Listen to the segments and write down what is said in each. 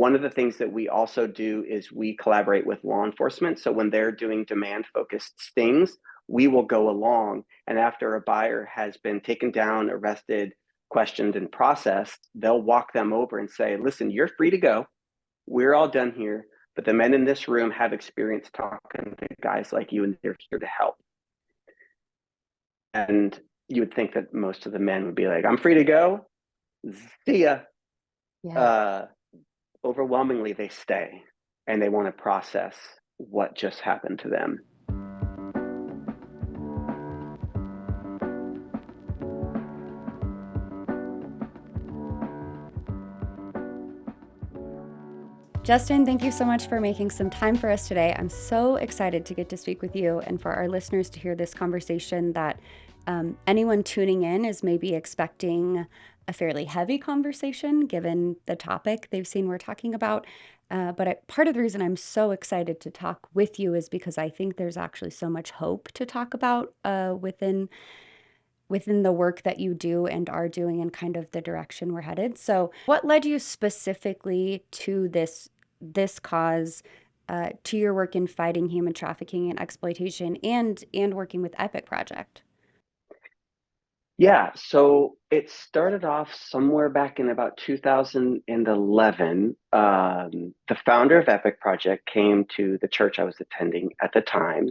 one of the things that we also do is we collaborate with law enforcement. So when they're doing demand-focused stings, we will go along, and after a buyer has been taken down, arrested, questioned, and processed, they'll walk them over and say, listen, you're free to go. We're all done here, but the men in this room have experience talking to guys like you, and they're here to help. And you would think that most of the men would be like, I'm free to go. See ya. Yeah. Overwhelmingly, they stay and they want to process what just happened to them. Justin, thank you so much for making some time for us today. I'm so excited to get to speak with you and for our listeners to hear this conversation that anyone tuning in is maybe expecting a fairly heavy conversation given the topic they've seen we're talking about. But part of the reason I'm so excited to talk with you is because I think there's actually so much hope to talk about within the work that you do and are doing and kind of the direction we're headed. So what led you specifically to this cause, to your work in fighting human trafficking and exploitation and working with Epik Project? Yeah, so it started off somewhere back in about 2011. The founder of Epik Project came to the church I was attending at the time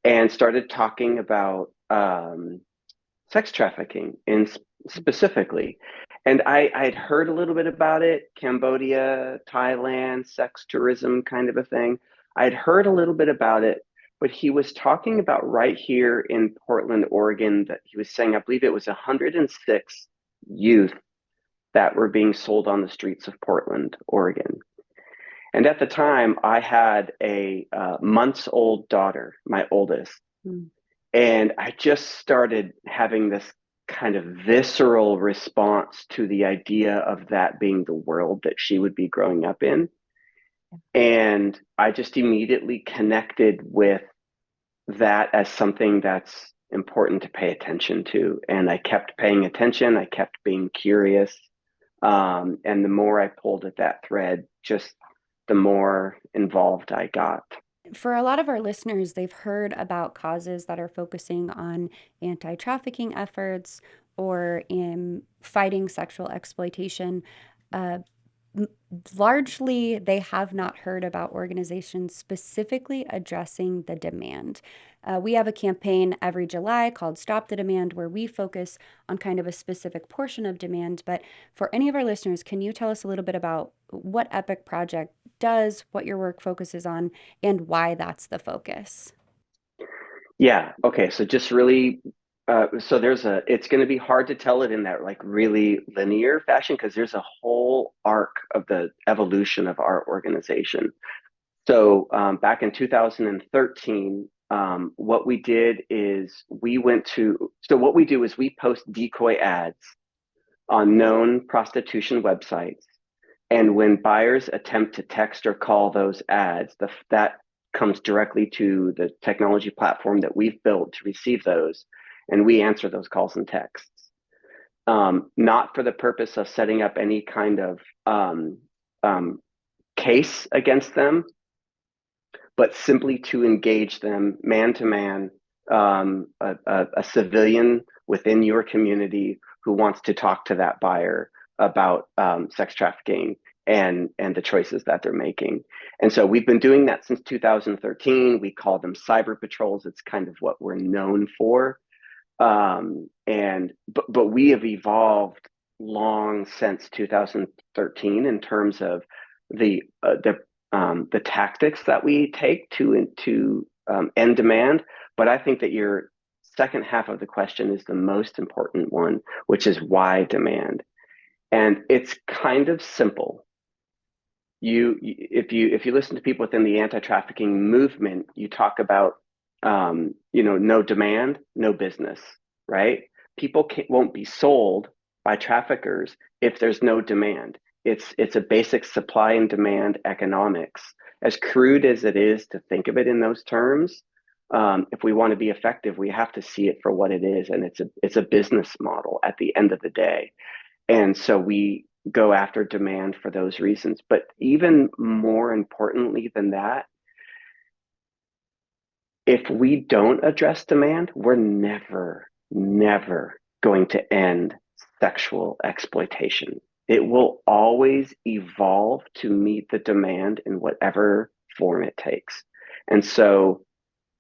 and started talking about sex trafficking in specifically. And I had heard a little bit about it, Cambodia, Thailand, sex tourism kind of a thing. I had heard a little bit about it, but he was talking about right here in Portland, Oregon, that he was saying, I believe it was 106 youth that were being sold on the streets of Portland, Oregon. And at the time, I had a months-old daughter, my oldest. Mm. And I just started having this kind of visceral response to the idea of that being the world that she would be growing up in. And I just immediately connected with that as something that's important to pay attention to. And I kept paying attention. I kept being curious. And the more I pulled at that thread, just the more involved I got. For a lot of our listeners, they've heard about causes that are focusing on anti-trafficking efforts or in fighting sexual exploitation. Largely, they have not heard about organizations specifically addressing the demand. We have a campaign every July called Stop the Demand, where we focus on kind of a specific portion of demand. But for any of our listeners, can you tell us a little bit about what Epik Project does, what your work focuses on, and why that's the focus? Yeah. Okay. So just really, so it's going to be hard to tell it in that like really linear fashion because there's a whole arc of the evolution of our organization. So back in 2013, what we did is what we do is we post decoy ads on known prostitution websites. And when buyers attempt to text or call those ads, that comes directly to the technology platform that we've built to receive those, and we answer those calls and texts. Not for the purpose of setting up any kind of case against them, but simply to engage them man to man, a civilian within your community who wants to talk to that buyer about sex trafficking and the choices that they're making. And so we've been doing that since 2013. We call them cyber patrols. It's kind of what we're known for. But we have evolved long since 2013 in terms of the tactics that we take to end demand. But I think that your second half of the question is the most important one, which is why demand. And it's kind of simple. If you listen to people within the anti-trafficking movement, you talk about no demand, no business, right? People won't be sold by traffickers if there's no demand. It's a basic supply and demand economics. As crude as it is to think of it in those terms, if we want to be effective, we have to see it for what it is, and it's a business model at the end of the day. And so we go after demand for those reasons. But even more importantly than that, if we don't address demand, we're never going to end sexual exploitation. It will always evolve to meet the demand in whatever form it takes. And so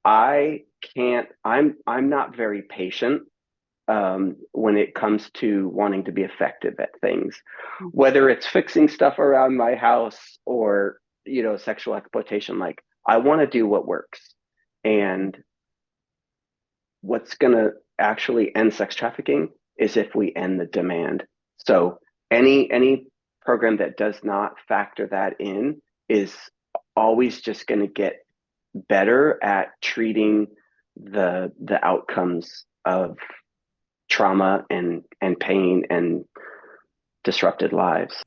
I can't, I'm not very patient when it comes to wanting to be effective at things, whether it's fixing stuff around my house or, sexual exploitation. Like, I want to do what works. And what's going to actually end sex trafficking is if we end the demand. So any program that does not factor that in is always just going to get better at treating the outcomes of trauma and pain and disrupted lives.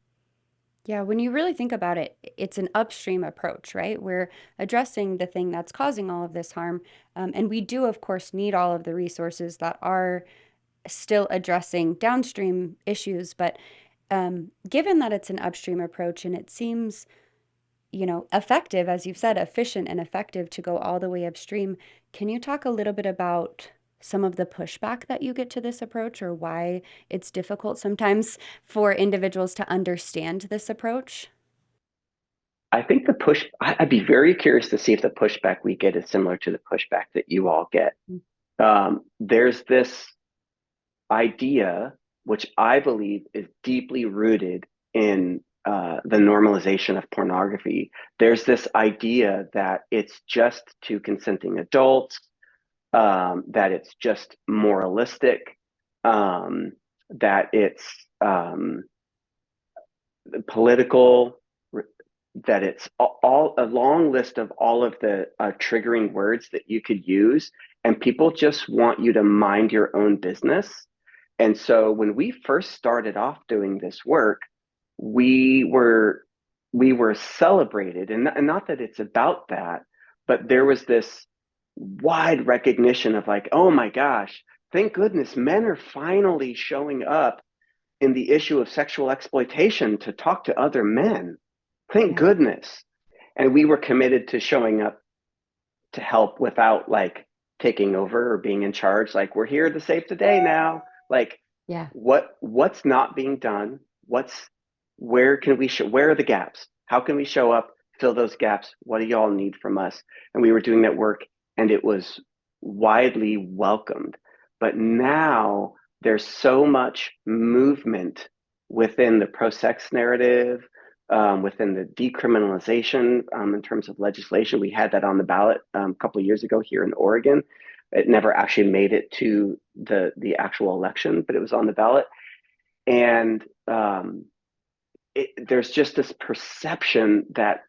Yeah, when you really think about it, it's an upstream approach, right? We're addressing the thing that's causing all of this harm. And we do, of course, need all of the resources that are still addressing downstream issues. But given that it's an upstream approach and it seems, effective, as you've said, efficient and effective to go all the way upstream, can you talk a little bit about some of the pushback that you get to this approach or why it's difficult sometimes for individuals to understand this approach? I think I'd be very curious to see if the pushback we get is similar to the pushback that you all get. There's this idea, which I believe is deeply rooted in the normalization of pornography. There's this idea that it's just to consenting adults, that it's just moralistic, that it's political, that it's all a long list of all of the triggering words that you could use, and people just want you to mind your own business. And so when we first started off doing this work, we were we were celebrated, and not that it's about that, but there was this wide recognition of like, oh my gosh, thank goodness men are finally showing up in the issue of sexual exploitation to talk to other men. Thank Yeah. goodness. And we were committed to showing up to help without like taking over or being in charge. Like, we're here to save the day now. Like, Yeah. what's not being done? Where are the gaps? How can we show up, fill those gaps? What do y'all need from us? And we were doing that work, and it was widely welcomed. But now there's so much movement within the pro-sex narrative, within the decriminalization, in terms of legislation. We had that on the ballot a couple of years ago here in Oregon. It never actually made it to the actual election, but it was on the ballot. And there's just this perception that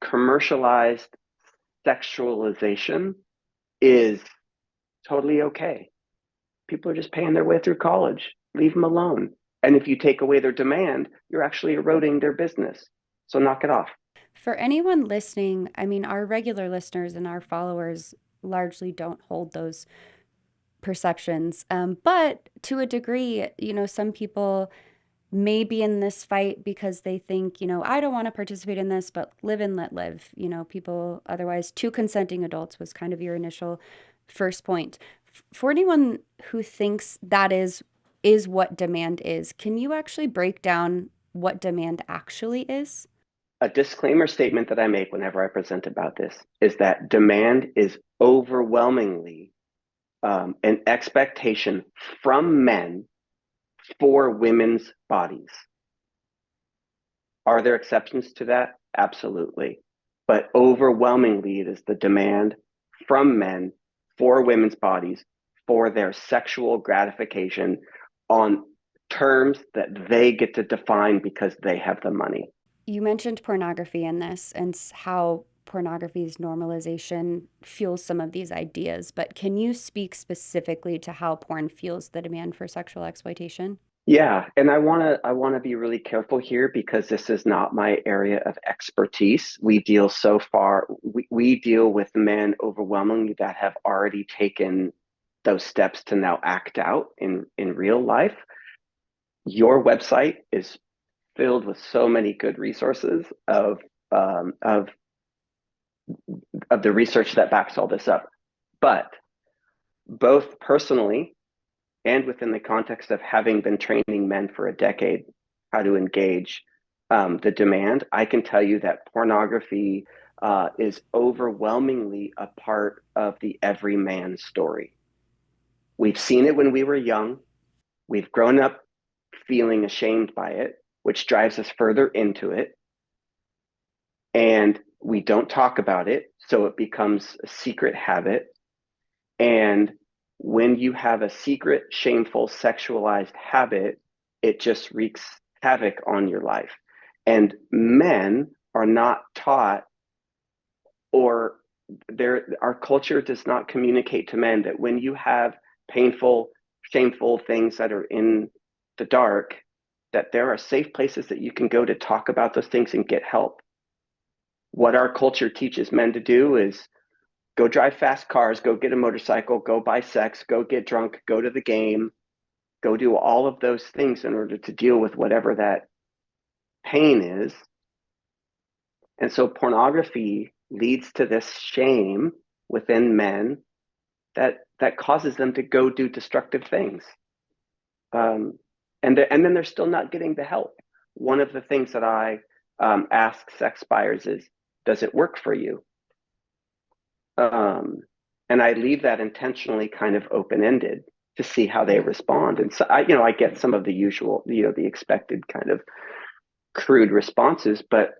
commercialized sexualization is totally okay. People are just paying their way through college. Leave them alone. And if you take away their demand, you're actually eroding their business. So knock it off. For anyone listening, I mean, our regular listeners and our followers largely don't hold those perceptions. But to a degree, some people may be in this fight because they think, I don't want to participate in this, but live and let live. People otherwise, two consenting adults was kind of your initial first point. For anyone who thinks that is what demand is, can you actually break down what demand actually is? A disclaimer statement that I make whenever I present about this is that demand is overwhelmingly an expectation from men for women's bodies. Are there exceptions to that? Absolutely. But overwhelmingly, it is the demand from men for women's bodies for their sexual gratification on terms that they get to define because they have the money. You mentioned pornography in this and how pornography's normalization fuels some of these ideas, but can you speak specifically to how porn fuels the demand for sexual exploitation? Yeah, and I want to be really careful here because this is not my area of expertise. We deal with men overwhelmingly that have already taken those steps to now act out in real life. Your website is filled with so many good resources um, of of the research that backs all this up. But both personally and within the context of having been training men for a decade how to engage the demand, I can tell you that pornography is overwhelmingly a part of the everyman story. We've seen it when we were young. We've grown up feeling ashamed by it, which drives us further into it. And we don't talk about it. So it becomes a secret habit. And when you have a secret, shameful, sexualized habit, it just wreaks havoc on your life. And men are not taught, or our culture does not communicate to men that when you have painful, shameful things that are in the dark, that there are safe places that you can go to talk about those things and get help. What our culture teaches men to do is go drive fast cars, go get a motorcycle, go buy sex, go get drunk, go to the game, go do all of those things in order to deal with whatever that pain is. And so pornography leads to this shame within men that causes them to go do destructive things. Um, and then they're still not getting the help. One of the things that I ask sex buyers is, does it work for you? Um, and I leave that intentionally kind of open ended to see how they respond. And so I get some of the usual, the expected kind of crude responses, but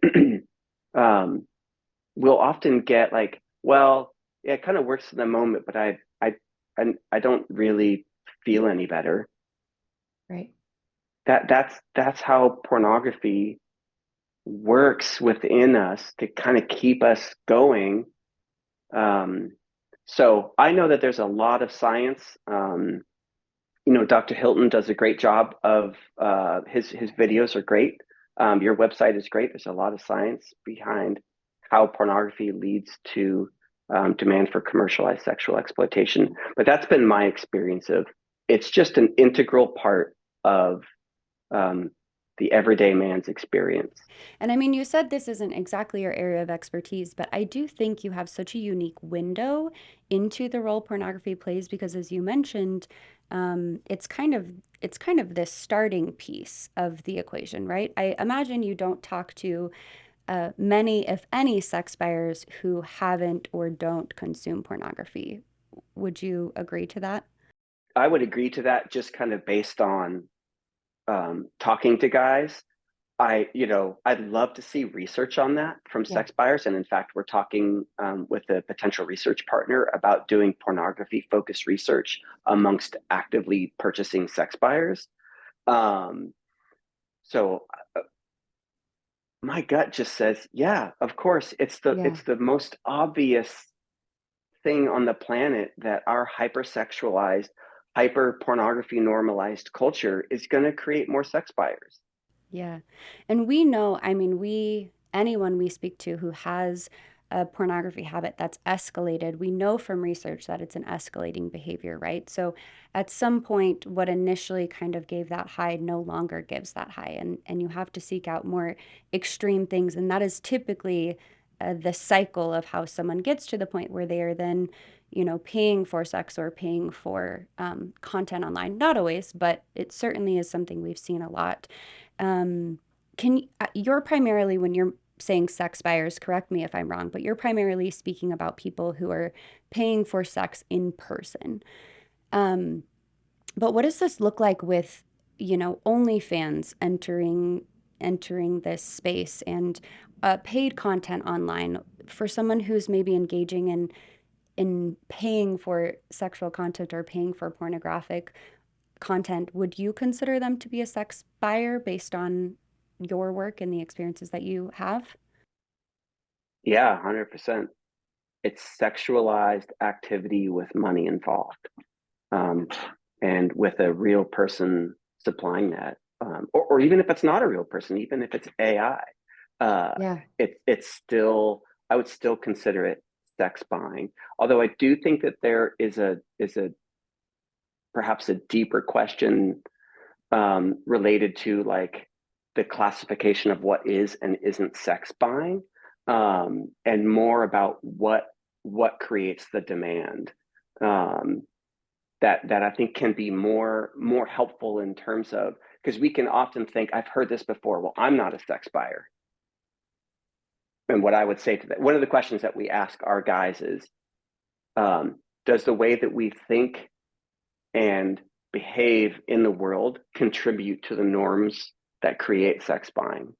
um, we'll often get like, well, yeah, it kind of works in the moment, but I don't really feel any better. Right. That's how pornography works within us to kind of keep us going. Um, so I know that there's a lot of science. Dr. Hilton does a great job of his videos are great. Your website is great. There's a lot of science behind how pornography leads to demand for commercialized sexual exploitation. But that's been my experience of it's just an integral part of um, the everyday man's experience. And I mean, you said this isn't exactly your area of expertise, but I do think you have such a unique window into the role pornography plays because, as you mentioned, it's kind of this starting piece of the equation, right? I imagine you don't talk to many, if any, sex buyers who haven't or don't consume pornography. Would you agree to that? I would agree to that just kind of based on talking to guys. I'd love to see research on that from Yeah. sex buyers. And in fact, we're talking with a potential research partner about doing pornography focused research amongst actively purchasing sex buyers. Um, so my gut just says, yeah, of course, Yeah. it's the most obvious thing on the planet that our hypersexualized, hyper pornography normalized culture is going to create more sex buyers. Yeah. And we know, I mean, anyone we speak to who has a pornography habit that's escalated, we know from research that it's an escalating behavior, right? So at some point, what initially kind of gave that high no longer gives that high. And you have to seek out more extreme things. And that is typically the cycle of how someone gets to the point where they are then, paying for sex or paying for content online. Not always, but it certainly is something we've seen a lot. Um, you're primarily, when you're saying sex buyers, correct me if I'm wrong, but you're primarily speaking about people who are paying for sex in person. Um, but what does this look like with, OnlyFans entering this space and paid content online for someone who's maybe engaging in paying for sexual content or paying for pornographic content, would you consider them to be a sex buyer based on your work and the experiences that you have? Yeah, 100%. It's sexualized activity with money involved, um, and with a real person supplying that, or even if it's not a real person, even if it's AI, Yeah. it's still I would still consider it sex buying. Although I do think that there is a perhaps a deeper question related to like the classification of what is and isn't sex buying, and more about what creates the demand. Um, that I think can be more helpful in terms of, because we can often think, I've heard this before, well, I'm not a sex buyer. And what I would say to that, one of the questions that we ask our guys is, does the way that we think and behave in the world contribute to the norms that create sex buying?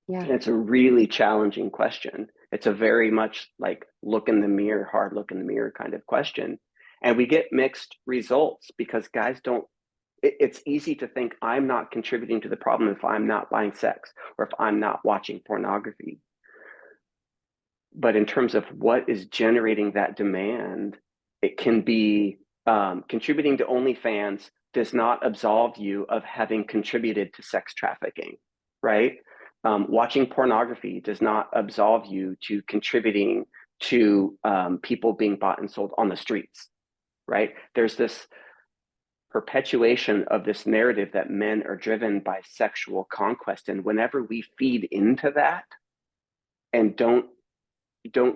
Yeah. And it's a really challenging question. It's a very much like look in the mirror, hard look in the mirror kind of question. And we get mixed results because guys don't, it's easy to think I'm not contributing to the problem if I'm not buying sex or if I'm not watching pornography. But in terms of what is generating that demand, it can be contributing to OnlyFans does not absolve you of having contributed to sex trafficking, right? Watching pornography does not absolve you to contributing to people being bought and sold on the streets, right? There's this perpetuation of this narrative that men are driven by sexual conquest. And whenever we feed into that and don't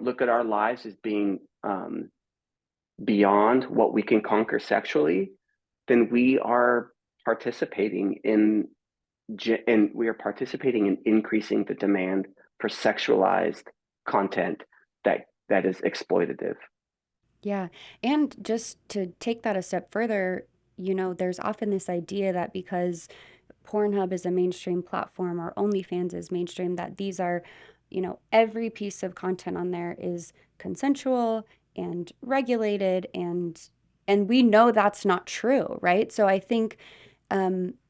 look at our lives as being beyond what we can conquer sexually, then we are participating in increasing the demand for sexualized content that is exploitative. Yeah. And just to take that a step further, there's often this idea that because Pornhub is a mainstream platform or OnlyFans is mainstream, that these are, every piece of content on there is consensual and regulated, and we know that's not true, right? So I think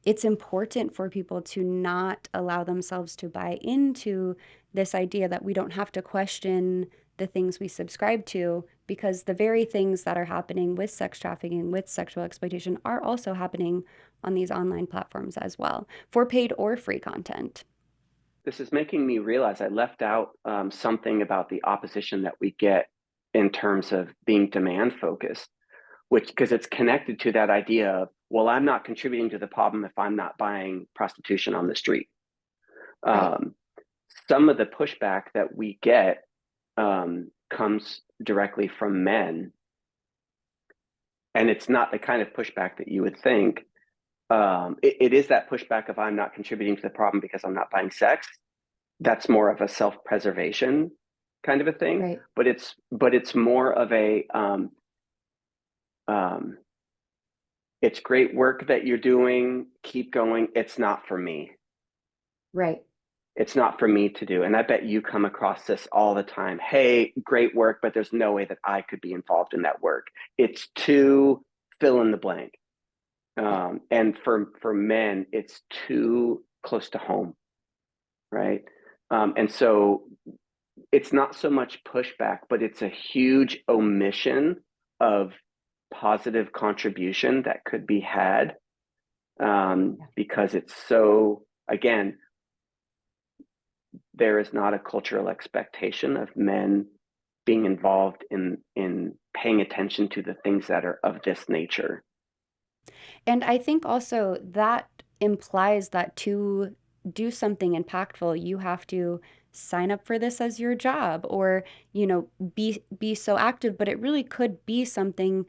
it's important for people to not allow themselves to buy into this idea that we don't have to question the things we subscribe to, because the very things that are happening with sex trafficking, with sexual exploitation, are also happening on these online platforms as well, for paid or free content. This is making me realize I left out something about the opposition that we get in terms of being demand focused, which, because it's connected to that idea of, well, I'm not contributing to the problem if I'm not buying prostitution on the street. Right. Some of the pushback that we get comes directly from men, and it's not the kind of pushback that you would think. It is that pushback of I'm not contributing to the problem because I'm not buying sex. That's more of a self-preservation kind of a thing, Right. but it's more of a um, it's great work that you're doing. Keep going. It's not for me. Right. It's not for me to do. And I bet you come across this all the time. Hey, great work, but there's no way that I could be involved in that work. It's too fill in the blank. Yeah. And for men, it's too close to home, right? And so it's not so much pushback, but it's a huge omission of positive contribution that could be had, because it's so, again, there is not a cultural expectation of men being involved in paying attention to the things that are of this nature. And I think also that implies that to do something impactful, you have to sign up for this as your job, or, be so active, but it really could be something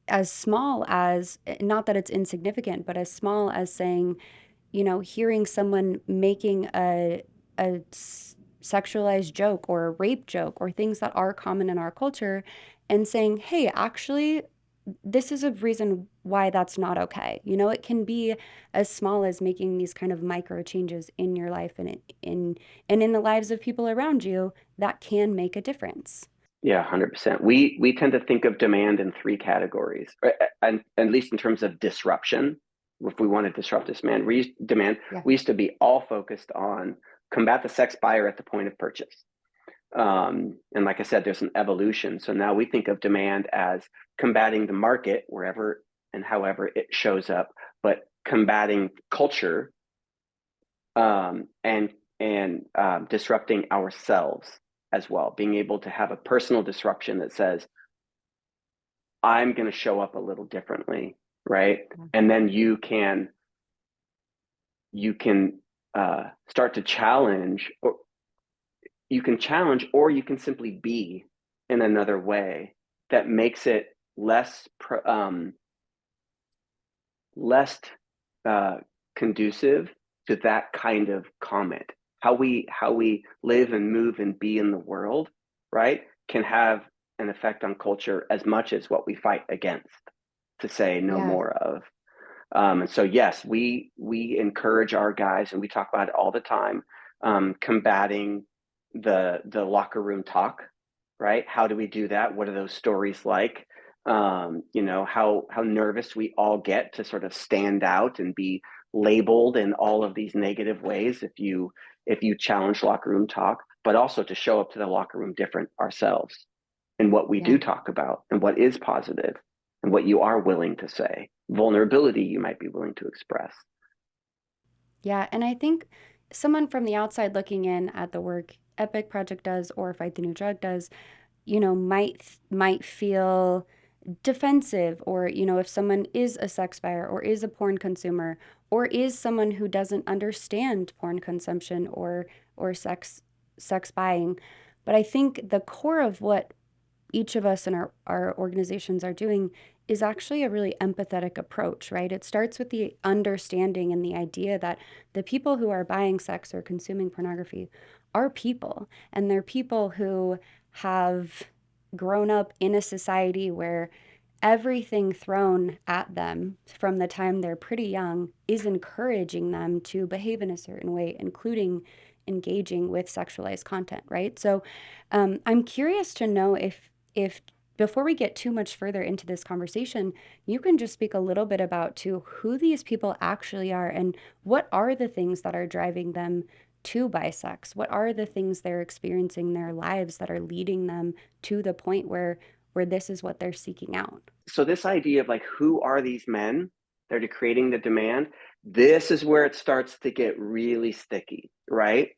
as small as, not that it's insignificant, but as small as saying, hearing someone making a sexualized joke or a rape joke or things that are common in our culture, and saying, hey, actually, this is a reason why that's not okay. It can be as small as making these kind of micro changes in your life and in the lives of people around you that can make a difference. Yeah, 100%. We tend to think of demand in three categories, right? And at least in terms of disruption. If we want to disrupt this demand, Yeah. we used to be all focused on combat the sex buyer at the point of purchase. And like I said, there's an evolution. So now we think of demand as combating the market wherever and however it shows up, but combating culture, and disrupting ourselves as well. Being able to have a personal disruption that says, I'm going to show up a little differently, right? And then you can start to challenge, or you can challenge, or you can simply be in another way that makes it less conducive to that kind of comment. How we live and move and be in the world, right, can have an effect on culture as much as what we fight against to say no Yeah. more of. And so, yes, we encourage our guys, and we talk about it all the time, combating the locker room talk, right? How do we do that? What are those stories like? How nervous we all get to sort of stand out and be labeled in all of these negative ways if you challenge locker room talk, but also to show up to the locker room different ourselves in what we do Yeah. talk about and what is positive and what you are willing to say, vulnerability you might be willing to express. Yeah, and I think someone from the outside looking in at the work Epic Project does or Fight the New Drug does, might feel defensive, or if someone is a sex buyer or is a porn consumer or is someone who doesn't understand porn consumption or sex buying. But I think the core of what each of us in our organizations are doing is actually a really empathetic approach, right? It starts with the understanding and the idea that the people who are buying sex or consuming pornography are people, and they're people who have grown up in a society where everything thrown at them from the time they're pretty young is encouraging them to behave in a certain way, including engaging with sexualized content, right? So I'm curious to know if before we get too much further into this conversation, you can just speak a little bit about to who these people actually are and what are the things that are driving them to buy sex? What are the things they're experiencing in their lives that are leading them to the point where this is what they're seeking out? So this idea of like, who are these men that are creating the demand? This is where it starts to get really sticky, right?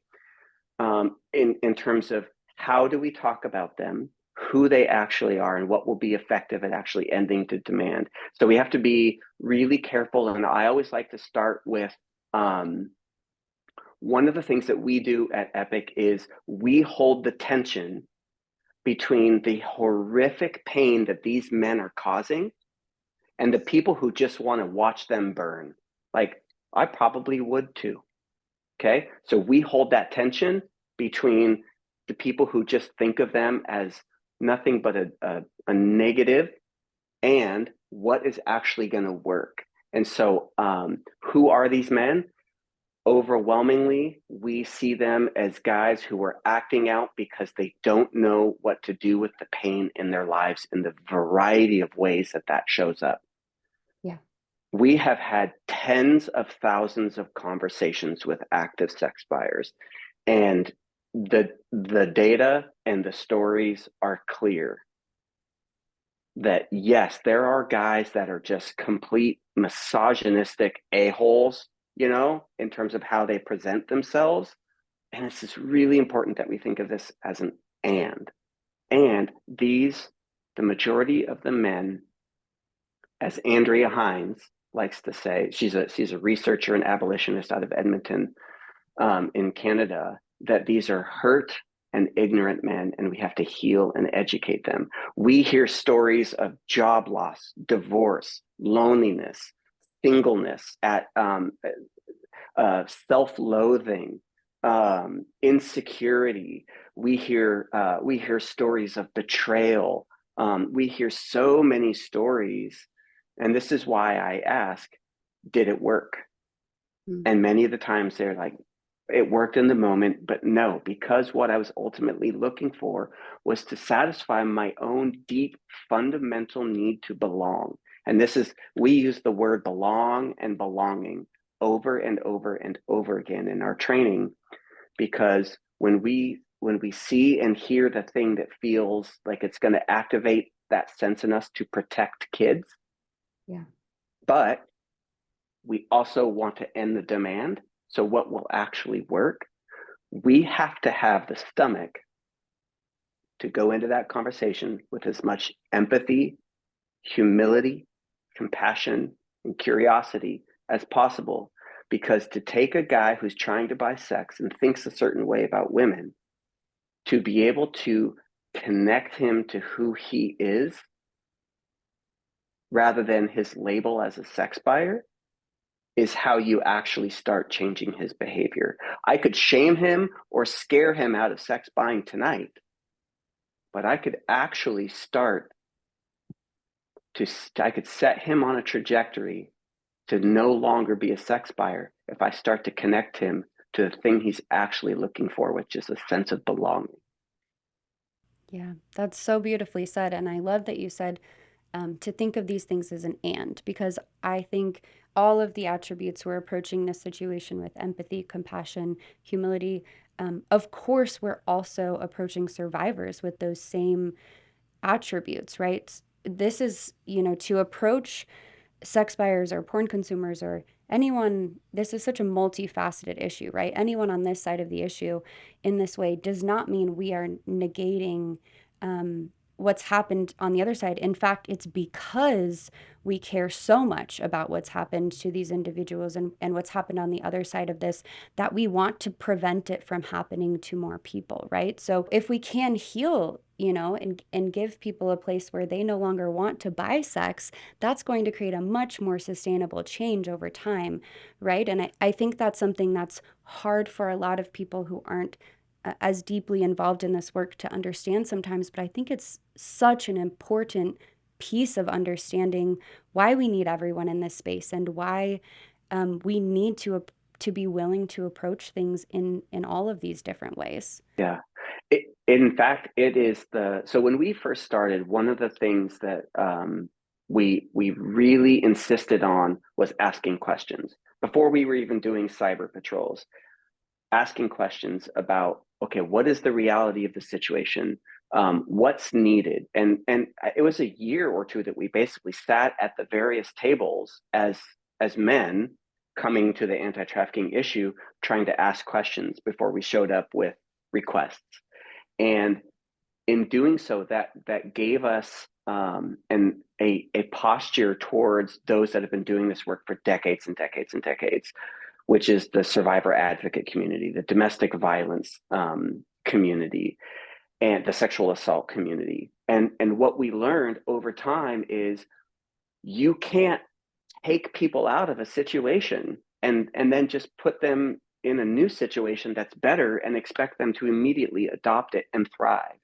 In terms of how do we talk about them, who they actually are, and what will be effective at actually ending the demand. So we have to be really careful. And I always like to start with one of the things that we do at Epic is we hold the tension between the horrific pain that these men are causing and the people who just want to watch them burn. Like, I probably would too. Okay. So we hold that tension between the people who just think of them as nothing but a negative and what is actually going to work. And so, who are these men? Overwhelmingly, we see them as guys who are acting out because they don't know what to do with the pain in their lives in the variety of ways that shows up. Yeah. We have had tens of thousands of conversations with active sex buyers, and the data and the stories are clear that yes, there are guys that are just complete misogynistic a-holes, in terms of how they present themselves. And it's just really important that we think of this as an and. And the majority of the men, as Andrea Hines likes to say, she's a researcher and abolitionist out of Edmonton, in Canada, that these are hurt and ignorant men, and we have to heal and educate them. We hear stories of job loss, divorce, loneliness, singleness, at self-loathing, insecurity. We hear stories of betrayal. We hear so many stories, and this is why I ask, did it work? Mm. And many of the times they're like, it worked in the moment, but no, because what I was ultimately looking for was to satisfy my own deep fundamental need to belong. And we use the word belong and belonging over and over and over again in our training, because when we see and hear the thing that feels like it's going to activate that sense in us to protect kids, Yeah. but we also want to end the demand. So what will actually work? We have to have the stomach to go into that conversation with as much empathy, humility, compassion, and curiosity as possible. Because to take a guy who's trying to buy sex and thinks a certain way about women, to be able to connect him to who he is rather than his label as a sex buyer is how you actually start changing his behavior. I could shame him or scare him out of sex buying tonight, but I could actually start to, I could set him on a trajectory to no longer be a sex buyer if I start to connect him to the thing he's actually looking for, which is a sense of belonging. Yeah, that's so beautifully said. And I love that you said to think of these things as an and, because I think all of the attributes we're approaching this situation with empathy, compassion, humility. Of course, we're also approaching survivors with those same attributes, right? This is, to approach sex buyers or porn consumers or anyone, this is such a multifaceted issue, right? Anyone on this side of the issue in this way does not mean we are negating what's happened on the other side. In fact, it's because we care so much about what's happened to these individuals and what's happened on the other side of this that we want to prevent it from happening to more people, right? So if we can heal, and give people a place where they no longer want to buy sex, that's going to create a much more sustainable change over time, right? And I think that's something that's hard for a lot of people who aren't as deeply involved in this work to understand sometimes, but I think it's such an important piece of understanding why we need everyone in this space and why we need to be willing to approach things in all of these different ways. Yeah. In fact, it is so when we first started, one of the things that we really insisted on was asking questions before we were even doing cyber patrols, asking questions about, okay, what is the reality of the situation? What's needed? And it was a year or two that we basically sat at the various tables as men coming to the anti-trafficking issue, trying to ask questions before we showed up with requests. And in doing so, that gave us a posture towards those that have been doing this work for decades and decades and decades, which is the survivor advocate community, the domestic violence community, and the sexual assault community. And what we learned over time is you can't take people out of a situation and then just put them in a new situation that's better and expect them to immediately adopt it and thrive,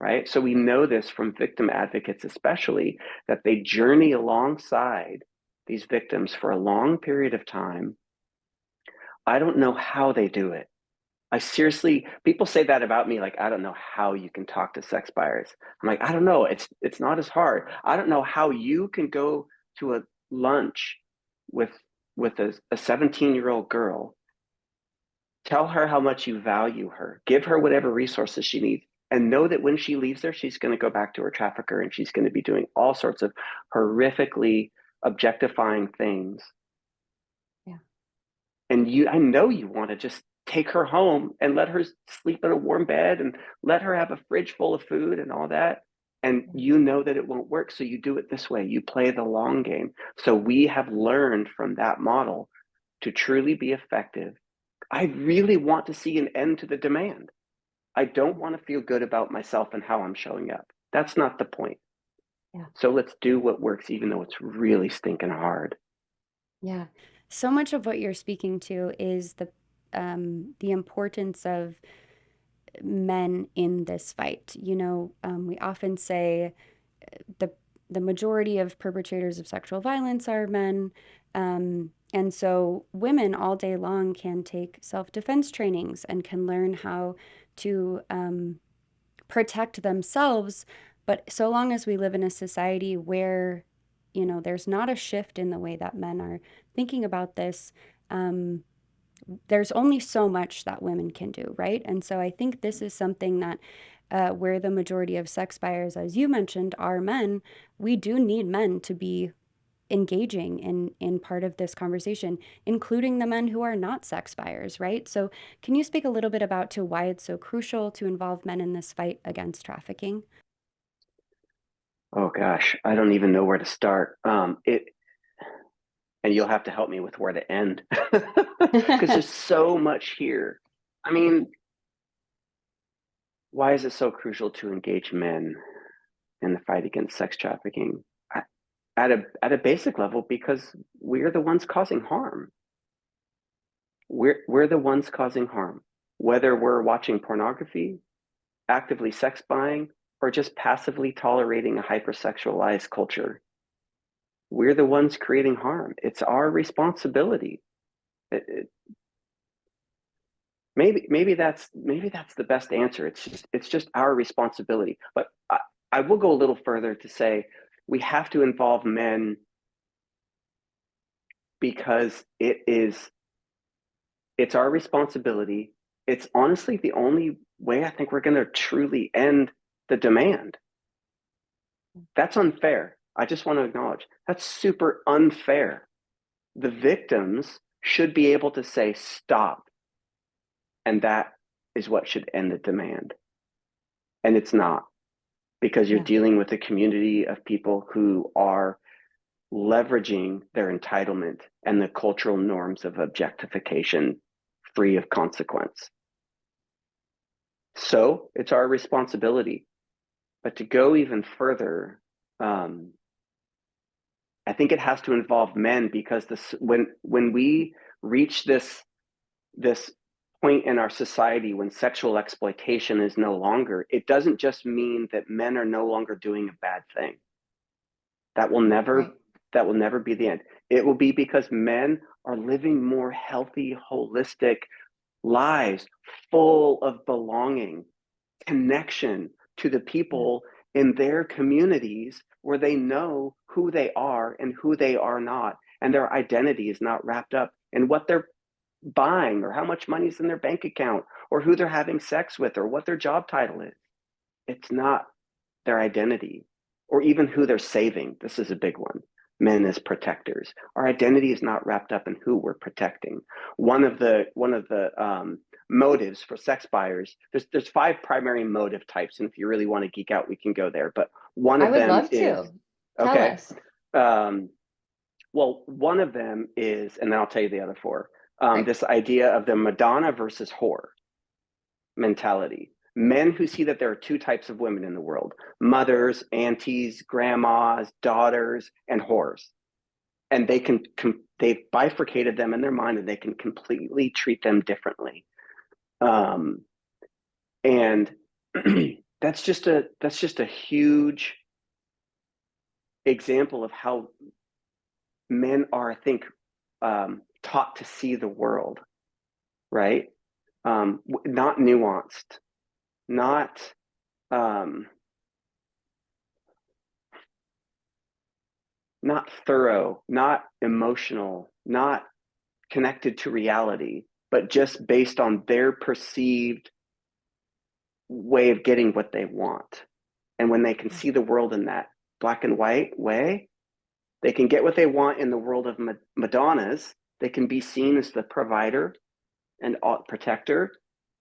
right? So we know this from victim advocates, especially, that they journey alongside these victims for a long period of time. I don't know how they do it. I seriously, people say that about me, like, I don't know how you can talk to sex buyers. I'm like, I don't know. It's not as hard. I don't know how you can go to a lunch with a 17-year-old girl, tell her how much you value her, give her whatever resources she needs, and know that when she leaves there, she's going to go back to her trafficker and she's going to be doing all sorts of horrifically objectifying things. Yeah. And I know you want to just take her home and let her sleep in a warm bed and let her have a fridge full of food and all that. And you know that it won't work. So you do it this way. You play the long game. So we have learned from that model to truly be effective. I really want to see an end to the demand. I don't want to feel good about myself and how I'm showing up. That's not the point. Yeah. So let's do what works, even though it's really stinking hard. Yeah. So much of what you're speaking to is the importance of men in this fight. We often say the the majority of perpetrators of sexual violence are men. And so women all day long can take self-defense trainings and can learn how to protect themselves. But so long as we live in a society where, there's not a shift in the way that men are thinking about this, um, there's only so much that women can do, right? And so I think this is something that where the majority of sex buyers, as you mentioned, are men, we do need men to be engaging in part of this conversation, including the men who are not sex buyers, right? So can you speak a little bit about to why it's so crucial to involve men in this fight against trafficking? Oh gosh, I don't even know where to start. and you'll have to help me with where to end because there's so much here. I mean, why is it so crucial to engage men in the fight against sex trafficking? At a basic level, because we're the ones causing harm. We're the ones causing harm, whether we're watching pornography, actively sex buying, or just passively tolerating a hypersexualized culture. We're the ones creating harm. It's our responsibility. Maybe that's the best answer. It's just our responsibility. But I will go a little further to say we have to involve men because it's our responsibility. It's honestly the only way I think we're going to truly end the demand. That's unfair. I just want to acknowledge that's super unfair. The victims should be able to say stop, and that is what should end the demand. And it's not, because you're Yeah. dealing with a community of people who are leveraging their entitlement and the cultural norms of objectification free of consequence. So it's our responsibility. But to go even further, I think it has to involve men, because when we reach this point in our society when sexual exploitation is no longer, it doesn't just mean that men are no longer doing a bad thing. That will Right. never that will never be the end. It will be because men are living more healthy, holistic lives full of belonging, connection to the Yeah. people in their communities where they know who they are and who they are not, and their identity is not wrapped up in what they're buying or how much money is in their bank account or who they're having sex with or what their job title is. It's not their identity, or even who they're saving. This is a big one. Men as protectors. Our identity is not wrapped up in who we're protecting. One of the motives for sex buyers. There's five primary motive types, and if you really want to geek out, we can go there. But one I of would them love is to. Tell okay. us. Um, well, one of them is, and then I'll tell you the other four. Great. This idea of the Madonna versus whore mentality. Men who see that there are two types of women in the world: mothers, aunties, grandmas, daughters, and whores. And they've bifurcated them in their mind, and they can completely treat them differently. Um, and that's just a huge example of how men are, I think, taught to see the world, right? Not nuanced, not um, not thorough, not emotional, not connected to reality, but just based on their perceived way of getting what they want. And when they can see the world in that black and white way, they can get what they want in the world of Madonnas. They can be seen as the provider and protector.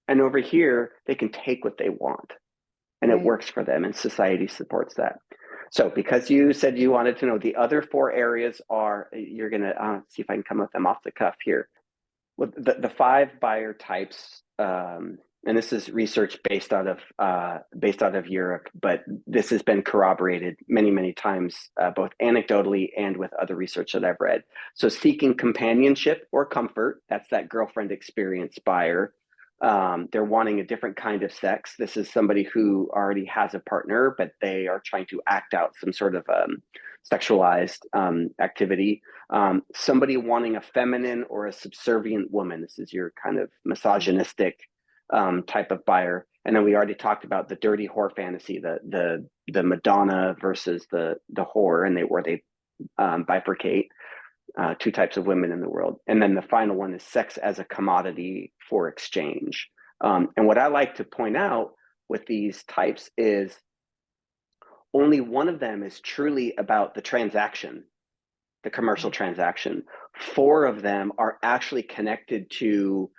And over here, they can take what they want. And it Right. works for them, and society supports that. So because you said you wanted to know, the other four areas are, you're going to see if I can come with them off the cuff here. Well, the five buyer types, and this is research based out of Europe, but this has been corroborated many times, both anecdotally and with other research that I've read. So seeking companionship or comfort, that's that girlfriend experience buyer. They're wanting a different kind of sex. This is somebody who already has a partner, but they are trying to act out some sort of sexualized activity. Somebody wanting a feminine or a subservient woman. This is your kind of misogynistic type of buyer. And then we already talked about the dirty whore fantasy, the Madonna versus the whore, and they bifurcate two types of women in the world. And then the final one is sex as a commodity for exchange. And what I like to point out with these types is only one of them is truly about the transaction, the commercial transaction. Four of them are actually connected to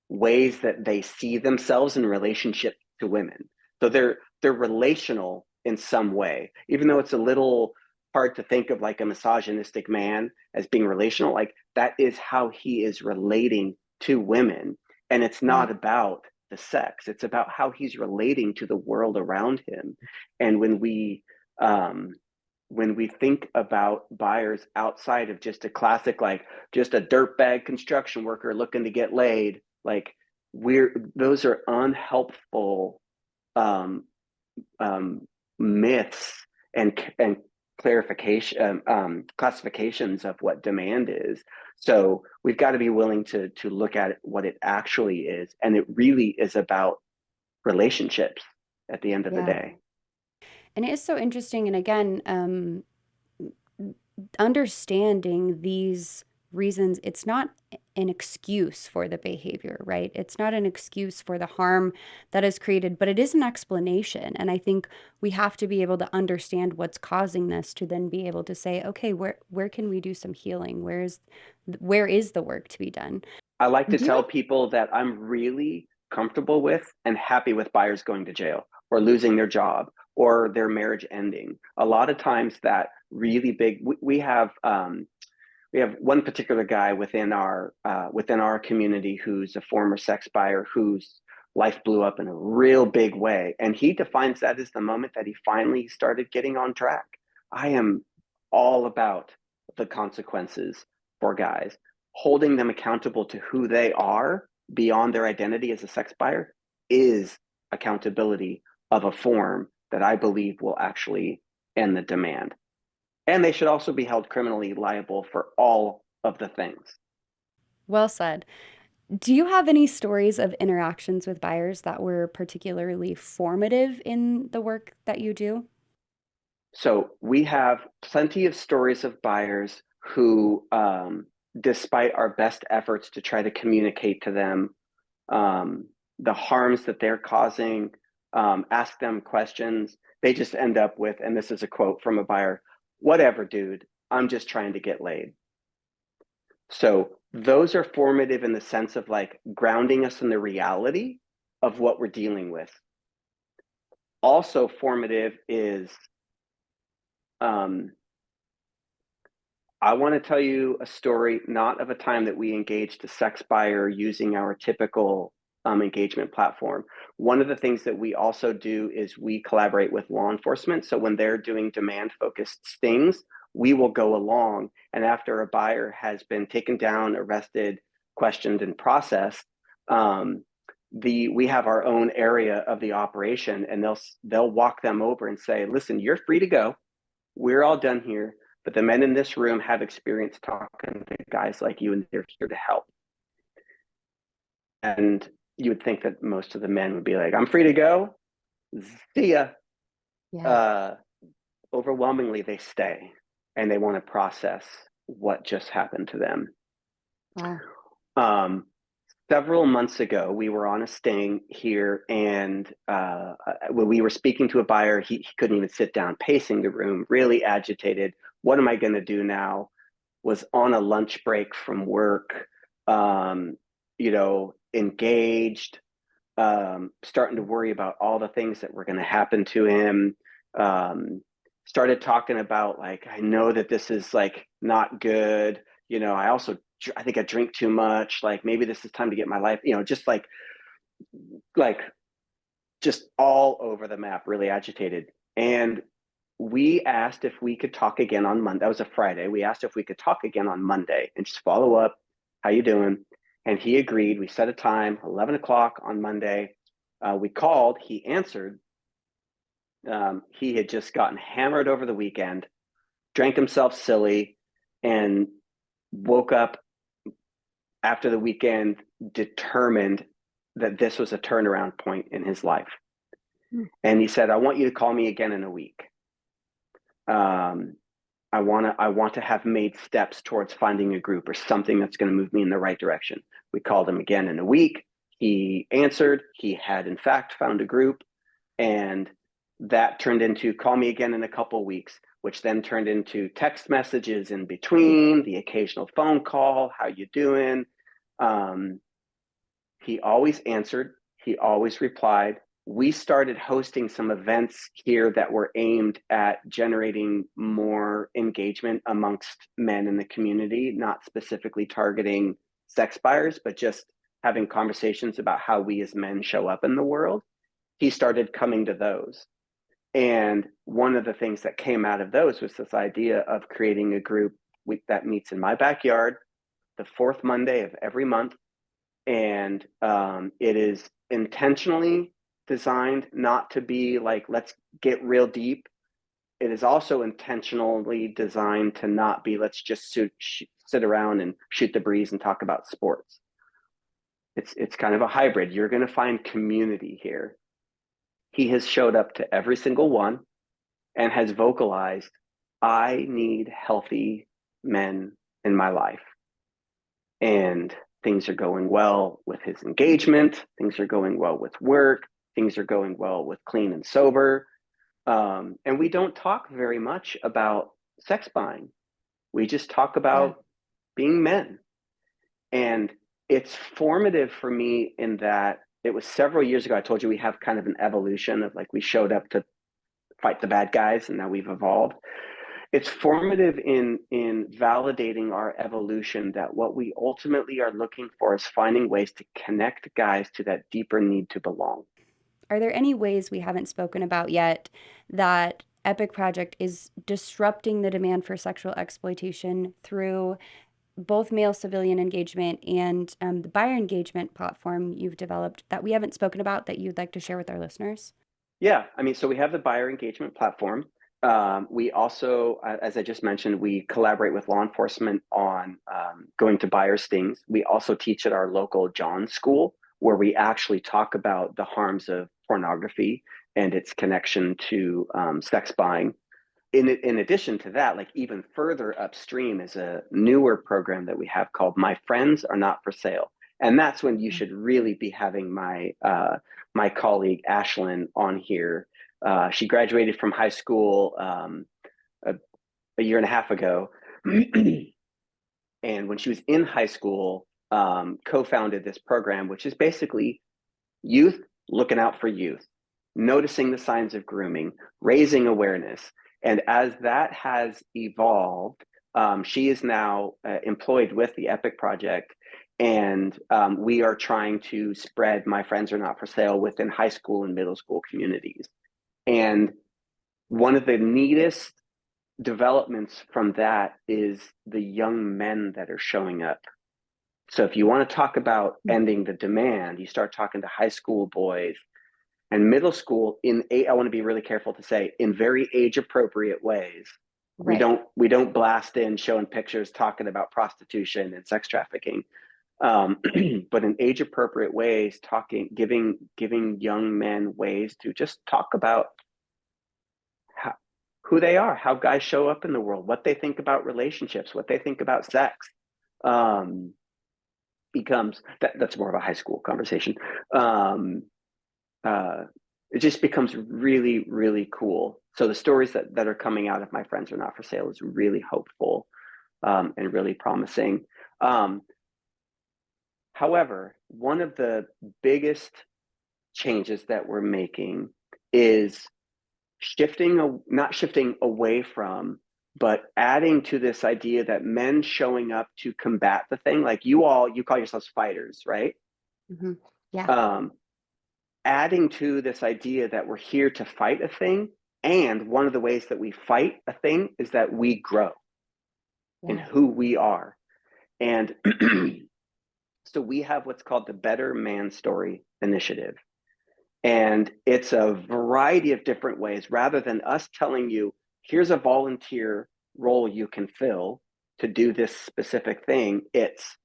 ways that they see themselves in relationship to women. So they're relational in some way, even though it's a little hard to think of like a misogynistic man as being relational. Like that is how he is relating to women. And it's not Right. about the sex, it's about how he's relating to the world around him. And um, when we think about buyers outside of just a classic, like just a dirtbag construction worker looking to get laid, like those are unhelpful um, um, myths and clarification classifications of what demand is. So we've got to be willing to look at what it actually is, and it really is about relationships at the end of the Yeah. day. And it is so interesting. And again, understanding these reasons, it's not an excuse for the behavior, right? It's not an excuse for the harm that is created, but it is an explanation. And I think we have to be able to understand what's causing this to then be able to say, okay, where can we do some healing? Where is the work to be done? I like to Do you tell people that I'm really comfortable with and happy with buyers going to jail or losing their job or their marriage ending. A lot of times that really big, we have one particular guy within our community who's a former sex buyer whose life blew up in a real big way, and he defines that as the moment that he finally started getting on track. I am all about the consequences for guys, holding them accountable to who they are beyond their identity as a sex buyer is accountability of a form that I believe will actually end the demand. And they should also be held criminally liable for all of the things. well said. Do you have any stories of interactions with buyers that were particularly formative in the work that you do? So we have plenty of stories of buyers who, despite our best efforts to try to communicate to them the harms that they're causing, ask them questions, they just end up with, and this is a quote from a buyer, whatever, dude, I'm just trying to get laid. So those are formative in the sense of like grounding us in the reality of what we're dealing with. Also formative is um, I want to tell you a story, not of a time that we engaged a sex buyer using our typical engagement platform. One of the things that we also do is we collaborate with law enforcement. So when they're doing demand focused stings, we will go along. And after a buyer has been taken down, arrested, questioned, and processed, we have our own area of the operation, and they'll walk them over and say, "Listen, you're free to go. We're all done here. But the men in this room have experience talking to guys like you, and they're here to help." And you would think that most of the men would be like, "I'm free to go. See ya." Yeah. Uh, Overwhelmingly, they stay and they want to process what just happened to them. Wow. Um, Several months ago, we were on a sting here, and when we were speaking to a buyer, he couldn't even sit down, pacing the room, really agitated. What am I going to do now? Was on a lunch break from work, um, engaged, starting to worry about all the things that were going to happen to him. Um, Started talking about like, I know that this is like not good. I think I drink too much. Like maybe this is time to get my life. Just like just all over the map, really agitated. And we asked if we could talk again on Monday. That was a Friday. We asked if we could talk again on Monday and just follow up. How you doing? And he agreed. We set a time, 11 o'clock on Monday. We called. He answered. He had just gotten hammered over the weekend, drank himself silly, and woke up after the weekend determined that this was a turnaround point in his life. Mm. And he said, "I want you to call me again in a week. Um, I want to have made steps towards finding a group or something that's going to move me in the right direction." We called him again in a week. He answered. He had in fact found a group, and that turned into call me again in a couple weeks, which then turned into text messages in between, the occasional phone call, how you doing? Um, he always answered. He always replied. we started hosting some events here that were aimed at generating more engagement amongst men in the community, not specifically targeting sex buyers, but just having conversations about how we as men show up in the world. He started coming to those. And one of the things that came out of those was this idea of creating a group that meets in my backyard the fourth Monday of every month. And it is intentionally designed not to be like, let's get real deep. It is also intentionally designed to not be, let's just sit around and shoot the breeze and talk about sports. It's kind of a hybrid. You're going to find community here. He has showed up to every single one and has vocalized, I need healthy men in my life. And things are going well with his engagement. Things are going well with work. Things are going well with clean and sober. And we don't talk very much about sex buying. We just talk Yeah. about being men. And it's formative for me in that it was several years ago. I told you we have kind of an evolution of like we showed up to fight the bad guys and now we've evolved. It's formative in validating our evolution that what we ultimately are looking for is finding ways to connect guys to that deeper need to belong. Are there any ways we haven't spoken about yet that Epik Project is disrupting the demand for sexual exploitation through both male civilian engagement and the buyer engagement platform you've developed that we haven't spoken about that you'd like to share with our listeners? Yeah, I mean, so we have the buyer engagement platform. We also, as I just mentioned, we collaborate with law enforcement on going to buyer stings. We also teach at our local John school, where we actually talk about the harms of pornography and its connection to sex buying. In addition to that, like even further upstream is a newer program that we have called My Friends Are Not for Sale. And that's when you should really be having my colleague Ashlyn on here. She graduated from high school a year and a half ago. And when she was in high school, co-founded this program, which is basically youth looking out for youth, noticing the signs of grooming, raising awareness. And as that has evolved, she is now employed with the Epik Project. And we are trying to spread My Friends Are Not for Sale within high school and middle school communities. And one of the neatest developments from that is the young men that are showing up. So if you want to talk about ending the demand, you start talking to high school boys and middle school I want to be really careful to say in very age appropriate ways. Right. We don't blast in showing pictures talking about prostitution and sex trafficking. But in age appropriate ways, giving young men ways to just talk about who they are, how guys show up in the world, what they think about relationships, what they think about sex. Becomes that's more of a high school conversation. It just becomes really, really cool. So the stories that are coming out of My Friends Are Not for Sale is really hopeful and really promising. However, one of the biggest changes that we're making is not shifting away from, but adding to this idea that men showing up to combat the thing, like you call yourselves fighters, right? Mm-hmm. Yeah. Adding to this idea that we're here to fight a thing. And one of the ways that we fight a thing is that we grow in Yeah. who we are. And so we have what's called the Better Man Story Initiative. And it's a variety of different ways. Rather than us telling you, here's a volunteer role you can fill to do this specific thing, it's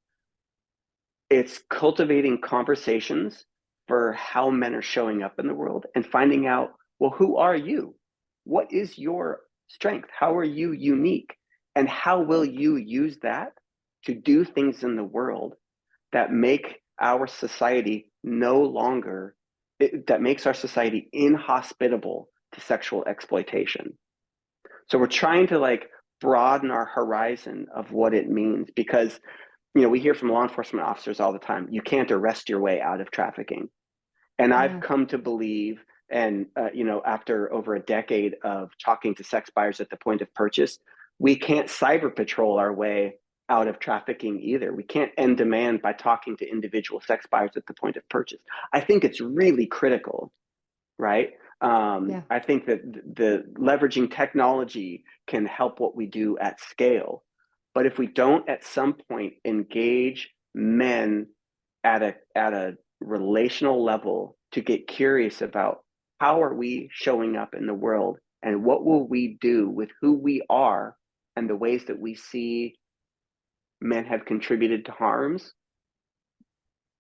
cultivating conversations for how men are showing up in the world and finding out, well, who are you? What is your strength? How are you unique? And how will you use that to do things in the world that make our society that makes our society inhospitable to sexual exploitation? So we're trying to like broaden our horizon of what it means because we hear from law enforcement officers all the time, you can't arrest your way out of trafficking. And I've Yeah. come to believe, and after over a decade of talking to sex buyers at the point of purchase, we can't cyber patrol our way out of trafficking either. We can't end demand by talking to individual sex buyers at the point of purchase. I think it's really critical, right? Yeah. I think that the leveraging technology can help what we do at scale. But if we don't at some point engage men at a relational level to get curious about how are we showing up in the world and what will we do with who we are and the ways that we see men have contributed to harms,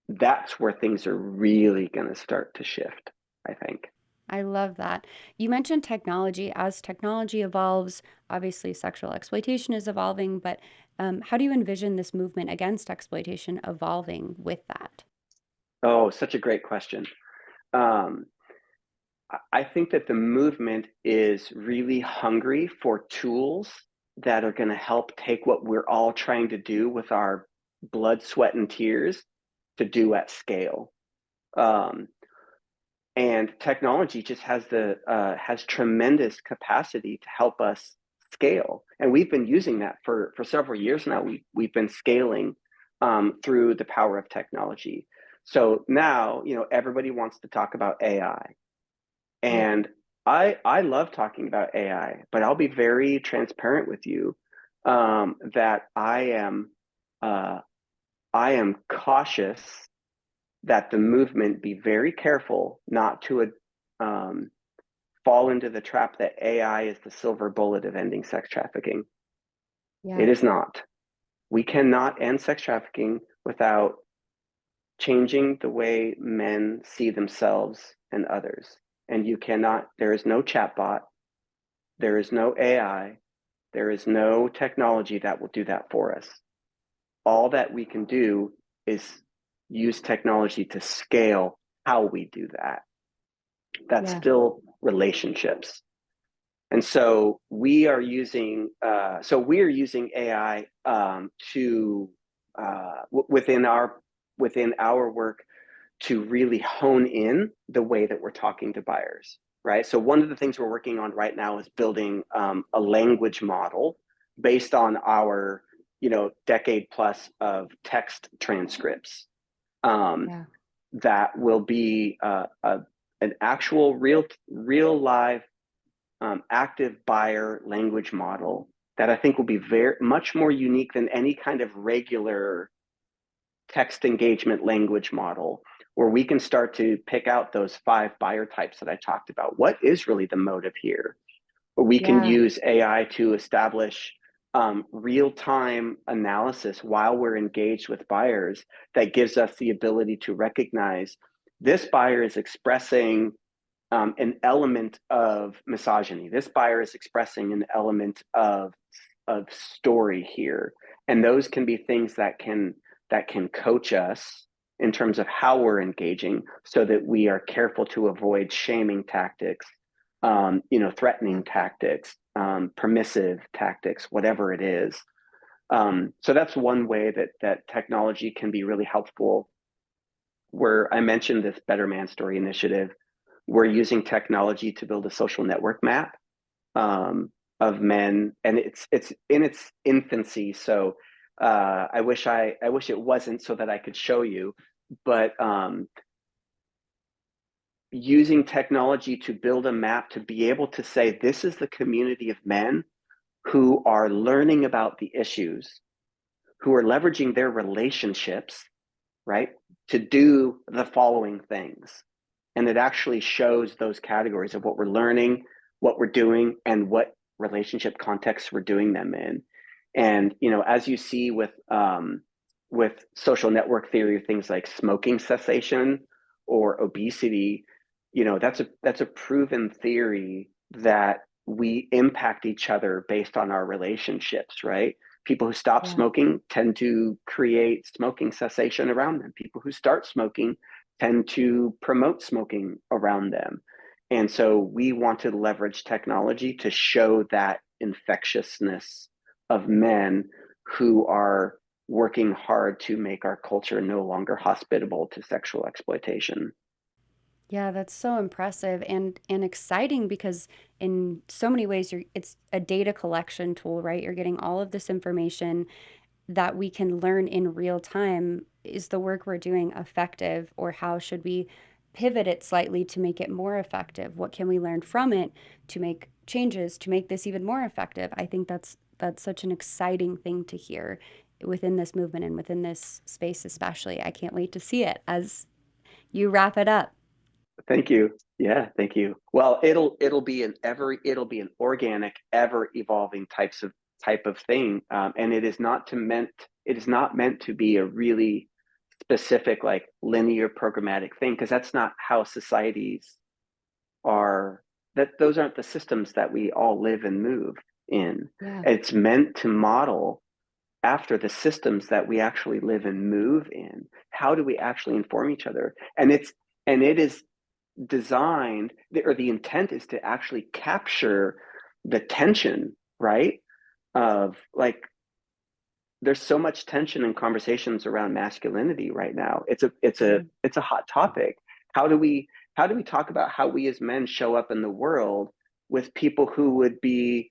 that's where things are really going to start to shift, I think. I love that. You mentioned technology. As technology evolves, obviously sexual exploitation is evolving, but how do you envision this movement against exploitation evolving with that? Oh, such a great question. Um, I think that the movement is really hungry for tools that are going to help take what we're all trying to do with our blood, sweat, and tears to do at scale. Um, and technology just has tremendous capacity to help us scale, and we've been using that for several years now. We've been scaling through the power of technology. So now everybody wants to talk about AI, Yeah. and I love talking about AI, but I'll be very transparent with you that uh, I am cautious that the movement be very careful not to um, fall into the trap that AI is the silver bullet of ending sex trafficking. It Yeah. is not. We cannot end sex trafficking without changing the way men see themselves and others. And you cannot, there is no chatbot, there is no AI, there is no technology that will do that for us. All that we can do is use technology to scale how we do that. That's Yeah. still relationships. And so we are using AI to within our work to really hone in the way that we're talking to buyers, right? So one of the things we're working on right now is building a language model based on our decade plus of text transcripts, um, Yeah. that will be an actual real live active buyer language model that I think will be very much more unique than any kind of regular text engagement language model, where we can start to pick out those 5 buyer types that I talked about. What is really the motive here? We can Yeah. use AI to establish real-time analysis while we're engaged with buyers that gives us the ability to recognize this buyer is expressing an element of misogyny. This buyer is expressing an element of story here, and those can be things that can coach us in terms of how we're engaging, so that we are careful to avoid shaming tactics, Yeah. threatening tactics, permissive tactics, whatever it is. So that's one way that technology can be really helpful. Where I mentioned this Better Man Story initiative, we're using technology to build a social network map um, of men, and it's in its infancy. So I wish it wasn't, so that I could show you. But using technology to build a map to be able to say this is the community of men who are learning about the issues, who are leveraging their relationships, right, to do the following things. And it actually shows those categories of what we're learning, what we're doing, and what relationship contexts we're doing them in. And as you see with social network theory, things like smoking cessation or obesity, that's a proven theory that we impact each other based on our relationships, right? People who stop Yeah. smoking tend to create smoking cessation around them. People who start smoking tend to promote smoking around them. And so we want to leverage technology to show that infectiousness of men who are working hard to make our culture no longer hospitable to sexual exploitation. Yeah, that's so impressive and exciting because in so many ways it's a data collection tool, right? You're getting all of this information that we can learn in real time. Is the work we're doing effective, or how should we pivot it slightly to make it more effective? What can we learn from it to make changes to make this even more effective? I think that's such an exciting thing to hear within this movement and within this space especially. I can't wait to see it as you wrap it up. Thank you. Yeah, thank you. Well, it'll be an organic, ever evolving type of thing, and it is not meant to be a really specific like linear programmatic thing because that's not how societies are. That those aren't the systems that we all live and move in. Yeah. It's meant to model after the systems that we actually live and move in. How do we actually inform each other? And it is designed, or the intent is to actually capture the tension, right? Of like, there's so much tension in conversations around masculinity right now. Mm. It's a hot topic. How do we how do we talk about how we as men show up in the world with people who would be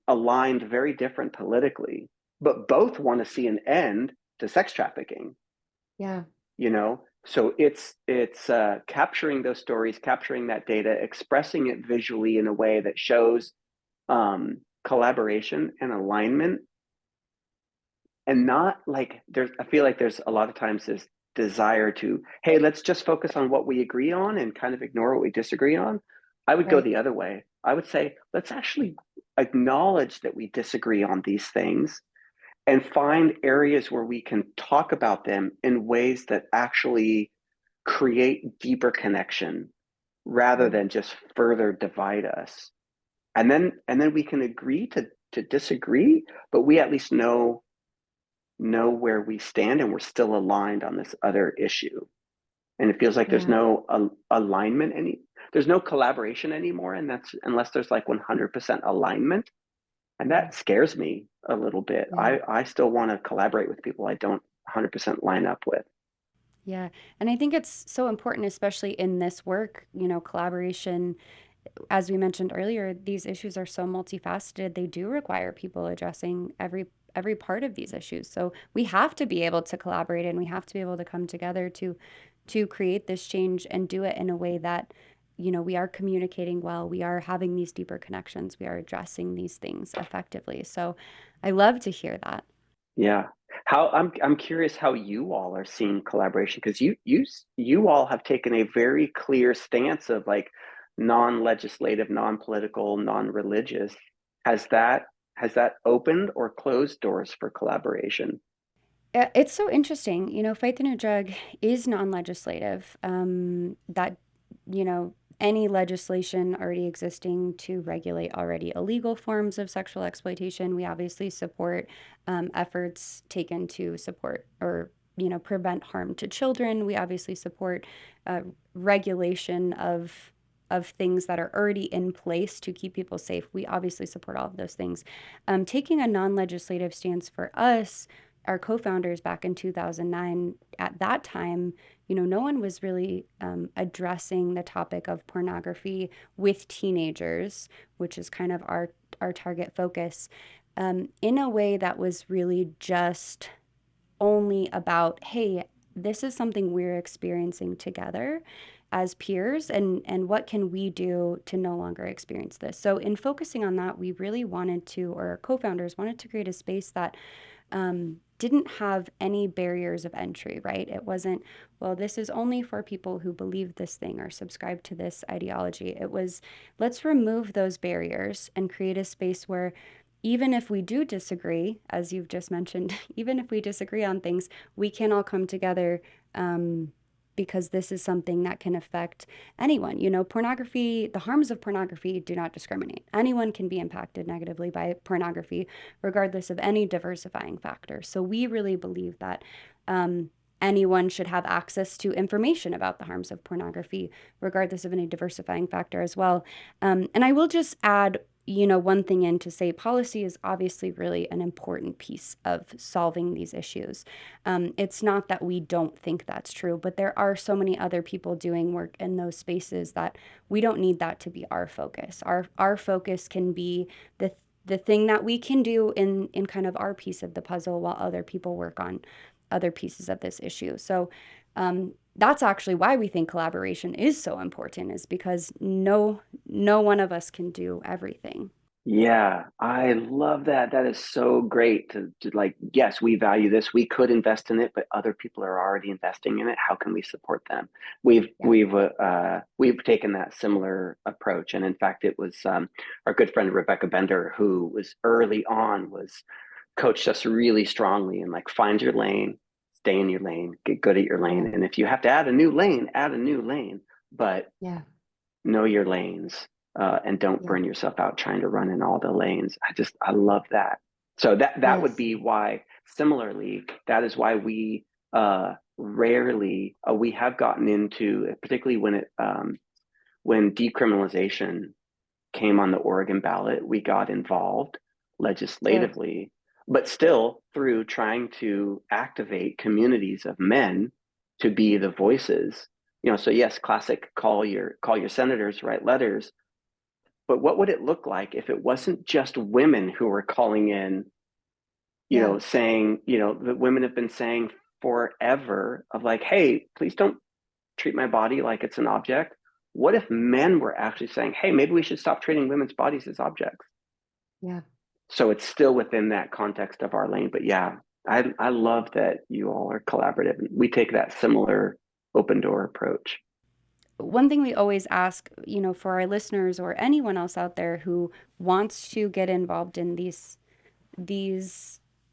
aligned very different politically, but both want to see an end to sex trafficking? Yeah. You know, so it's capturing those stories, capturing that data, expressing it visually in a way that shows collaboration and alignment, and not like there's I feel like there's a lot of times this desire to, hey, let's just focus on what we agree on and kind of ignore what we disagree on. I would go Right. the other way. I would say let's actually acknowledge that we disagree on these things and find areas where we can talk about them in ways that actually create deeper connection rather Mm. than just further divide us. And then we can agree to disagree, but we at least know where we stand and we're still aligned on this other issue. And it feels like there's Yeah. no alignment any there's no collaboration anymore, and that's unless there's like 100% alignment, and Mm. that scares me a little bit. Yeah. I still want to collaborate with people I don't 100% line up with. Yeah. And I think it's so important, especially in this work, collaboration. As we mentioned earlier, these issues are so multifaceted. They do require people addressing every part of these issues. So we have to be able to collaborate, and we have to be able to come together to create this change and do it in a way that we are communicating well, we are having these deeper connections, we are addressing these things effectively. So I love to hear that. Yeah. How I'm curious how you all are seeing collaboration because you all have taken a very clear stance of like non-legislative, non-political, non-religious. Has that has that opened or closed doors for collaboration? It's so interesting. Fight the New Drug is non-legislative. That, any legislation already existing to regulate already illegal forms of sexual exploitation. We obviously support efforts taken to support or, prevent harm to children. We obviously support uh, regulation of things that are already in place to keep people safe. We obviously support all of those things. Taking a non-legislative stance for us, our co-founders back in 2009, at that time, no one was really addressing the topic of pornography with teenagers, which is kind of our target focus, in a way that was really just only about, hey, this is something we're experiencing together as peers, and what can we do to no longer experience this. So in focusing on that, we really wanted to, or our co-founders wanted to create a space that didn't have any barriers of entry, right? It wasn't, well, this is only for people who believe this thing or subscribe to this ideology. It was, let's remove those barriers and create a space where even if we do disagree, as you've just mentioned, even if we disagree on things, we can all come together, because this is something that can affect anyone. Pornography, the harms of pornography do not discriminate. Anyone can be impacted negatively by pornography, regardless of any diversifying factor. So we really believe that anyone should have access to information about the harms of pornography, regardless of any diversifying factor as well. And I will just add, one thing in to say policy is obviously really an important piece of solving these issues. It's not that we don't think that's true, but there are so many other people doing work in those spaces that we don't need that to be our focus. Our focus can be the the thing that we can do in kind of our piece of the puzzle while other people work on other pieces of this issue. So that's actually why we think collaboration is so important, is because no one of us can do everything. Yeah, I love that. That is so great to like, yes, we value this. We could invest in it, but other people are already investing in it. How can we support them? We've Yeah. we've we've taken that similar approach, and in fact, it was our good friend Rebecca Bender who was early on was coached us really strongly in like find your lane, stay in your lane, get good at your Yeah. lane, and if you have to add a new lane, add a new lane, but Yeah. know your lanes, and don't Yeah. burn yourself out trying to run in all the lanes. I love that. So that would Yes. be why. Similarly, that is why we rarely we have gotten into, particularly when decriminalization came on the Oregon ballot, we got involved Good. legislatively, but still through trying to activate communities of men to be the voices. So yes, classic call your senators, write letters, but what would it look like if it wasn't just women who were calling in, Yeah. saying, that women have been saying forever of like, hey, please don't treat my body like it's an object. What if men were actually saying, hey, maybe we should stop treating women's bodies as objects? Yeah. So it's still within that context of our lane. But yeah, I love that you all are collaborative. We take that similar open door approach. One thing we always ask, for our listeners or anyone else out there who wants to get involved in these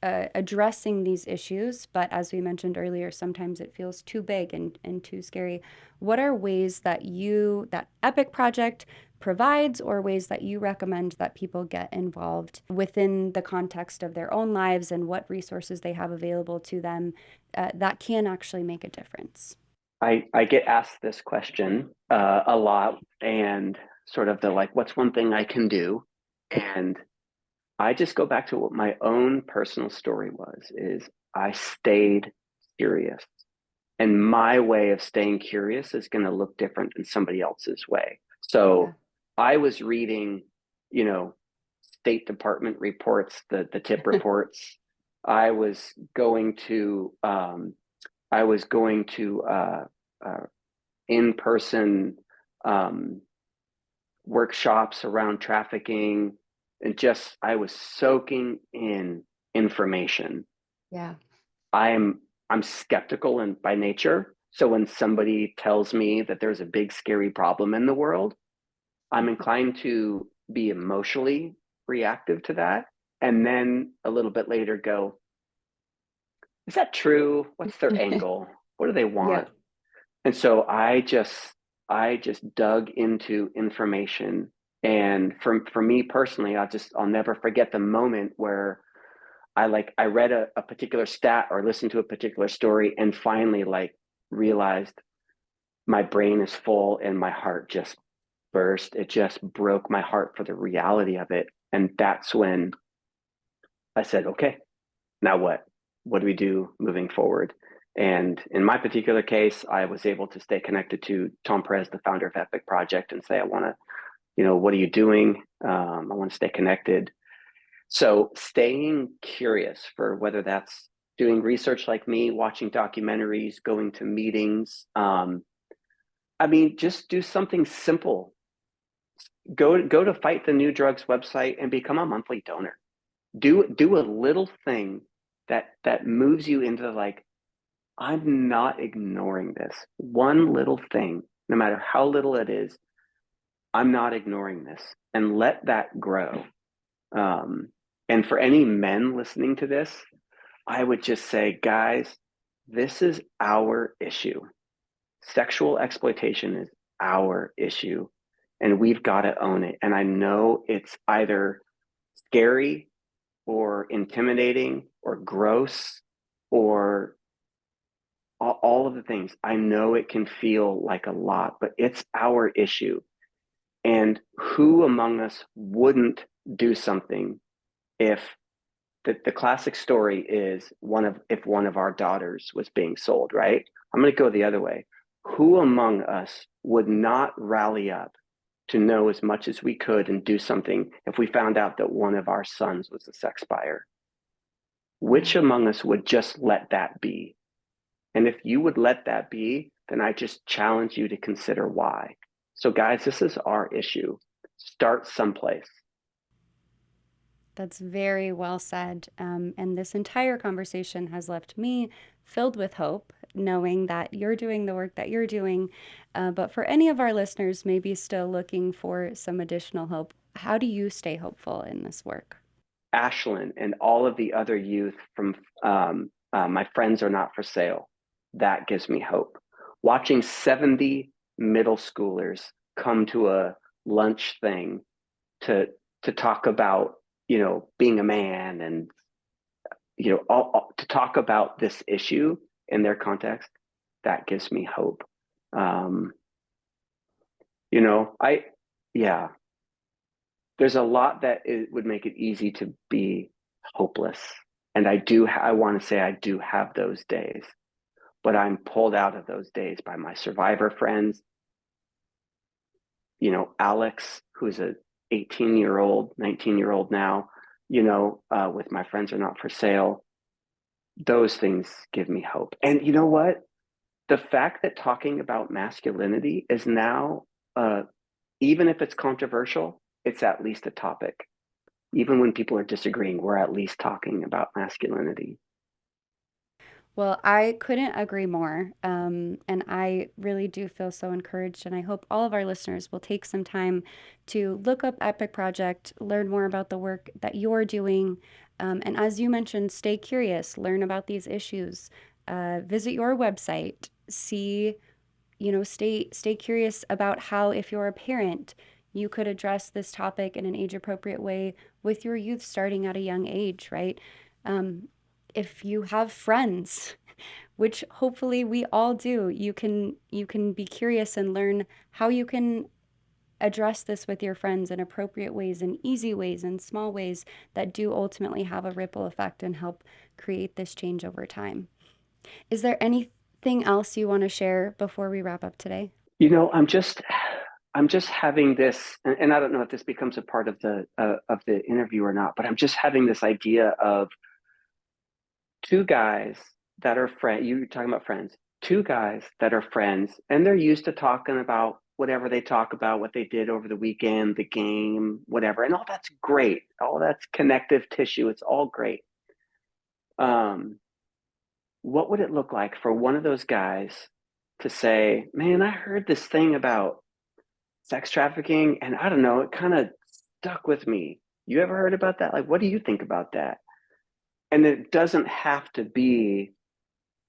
addressing these issues, but as we mentioned earlier, sometimes it feels too big and too scary. What are ways that Epik Project provides, or ways that you recommend that people get involved within the context of their own lives, and what resources they have available to them that can actually make a difference? I get asked this question a lot, and sort of the like, what's one thing I can do? And I just go back to what my own personal story was, is I stayed curious. And my way of staying curious is going to look different than somebody else's way. Yeah. So I was reading, you know, State Department reports, the tip reports. I was going to uh, in-person um, workshops around trafficking, and just I was soaking in information. Yeah. I'm I'm skeptical and by nature. So when somebody tells me that there's a big scary problem in the world, I'm inclined to be emotionally reactive to that, and then a little bit later go, is that true? What's their angle? What do they Yeah. want? And so I just dug into information. And for me personally, I'll never forget the moment where I read a particular stat or listened to a particular story and finally like realized my brain is full and my heart just burst. It just broke my heart for the reality of it. And that's when I said, okay, now what? What do we do moving forward? And in my particular case, I was able to stay connected to Tom Perez, the founder of Epik Project, and say, I want to, what are you doing? I want to stay connected. So staying curious, for whether that's doing research like me, watching documentaries, going to meetings. I mean, just do something simple. Go to Fight the New Drugs website and become a monthly donor. Do a little thing that moves you into like, I'm not ignoring this. One little thing, no matter how little it is, I'm not ignoring this, and let that grow. Um, and for any men listening to this, I would just say, guys, this is our issue. Sexual exploitation is our issue, and we've got to own it. And I know it's either scary or intimidating or gross or all of the things. I know it can feel like a lot, but it's our issue. And who among us wouldn't do something if the classic story is if one of our daughters was being sold, right? I'm going to go the other way. Who among us would not rally up to know as much as we could and do something if we found out that one of our sons was a sex buyer? Which Mm. among us would just let that be? And if you would let that be, then I just challenge you to consider why. So, guys, this is our issue. Start someplace. That's very well said. And this entire conversation has left me filled with hope, knowing that you're doing the work that you're doing. But for any of our listeners, maybe still looking for some additional hope, how do you stay hopeful in this work? Ashland and all of the other youth from My Friends Are Not for Sale, that gives me hope. Watching 70 middle schoolers come to a lunch thing to talk about, being a man and, to talk about this issue in their context, that gives me hope. Um, I, yeah, there's a lot that it would make it easy to be hopeless. And I want to say I do have those days, but I'm pulled out of those days by my survivor friends. Alex, who's a 18-year-old, 19-year-old now, with My Friends Are Not for Sale. Those things give me hope. And you know what? The fact that talking about masculinity is now, even if it's controversial, it's at least a topic. Even when people are disagreeing, we're at least talking about masculinity. Well, I couldn't agree more. And I really do feel so encouraged. And I hope all of our listeners will take some time to look up Epic Project, learn more about the work that you're doing. And as you mentioned, stay curious, learn about these issues, visit your website, see, stay curious about how, if you're a parent, you could address this topic in an age appropriate way with your youth starting at a young age, right? Um, if you have friends, which hopefully we all do, you can be curious and learn how you can address this with your friends in appropriate ways and easy ways and small ways that do ultimately have a ripple effect and help create this change over time. Is there anything else you want to share before we wrap up today? You know, I'm just having this, and I don't know if this becomes a part of the interview or not, but I'm just having this idea of two guys that are friends. You're talking about friends. Two guys that are friends, and they're used to talking about whatever they talk about, what they did over the weekend, the game, whatever, and all that's great. All that's connective tissue. It's all great. Um, what would it look like for one of those guys to say, "Man, I heard this thing about sex trafficking, and I don't know, it kind of stuck with me. You ever heard about that? Like, what do you think about that?" And it doesn't have to be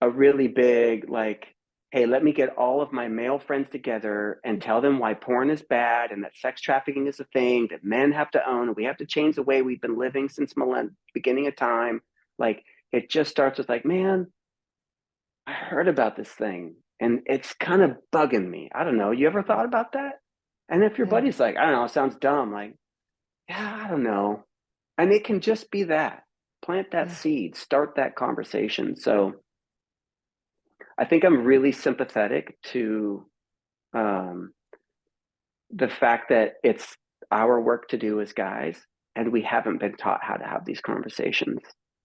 a really big, like, hey, let me get all of my male friends together and tell them why porn is bad and that sex trafficking is a thing that men have to own. And we have to change the way we've been living since beginning of time. Like, it just starts with, like, man, I heard about this thing and it's kind of bugging me. I don't know. You ever thought about that? And if your Yeah. buddy's like, I don't know, it sounds dumb, like, yeah, I don't know. And it can just be that. Plant that Yeah. seed, start that conversation. So I think I'm really sympathetic to um, the fact that it's our work to do as guys, and we haven't been taught how to have these conversations.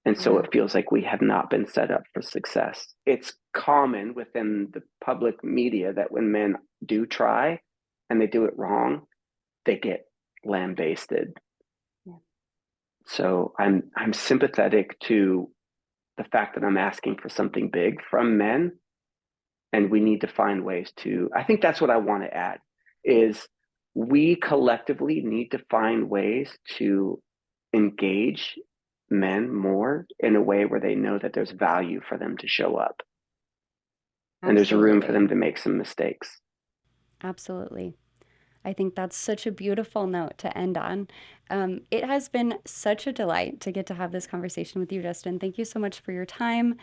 And so Yeah. it feels like we have not been set up for success. It's common within the public media that when men do try and they do it wrong, they get lambasted. Yeah. So I'm sympathetic to the fact that I'm asking for something big from men, and we need to find ways to. I think that's what I want to add is we collectively need to find ways to engage men more in a way where they know that there's value for them to show up and there's room for Absolutely. them to make some mistakes. Absolutely. I think that's such a beautiful note to end on. It has been such a delight to get to have this conversation with you, Justin. Thank you so much for your time.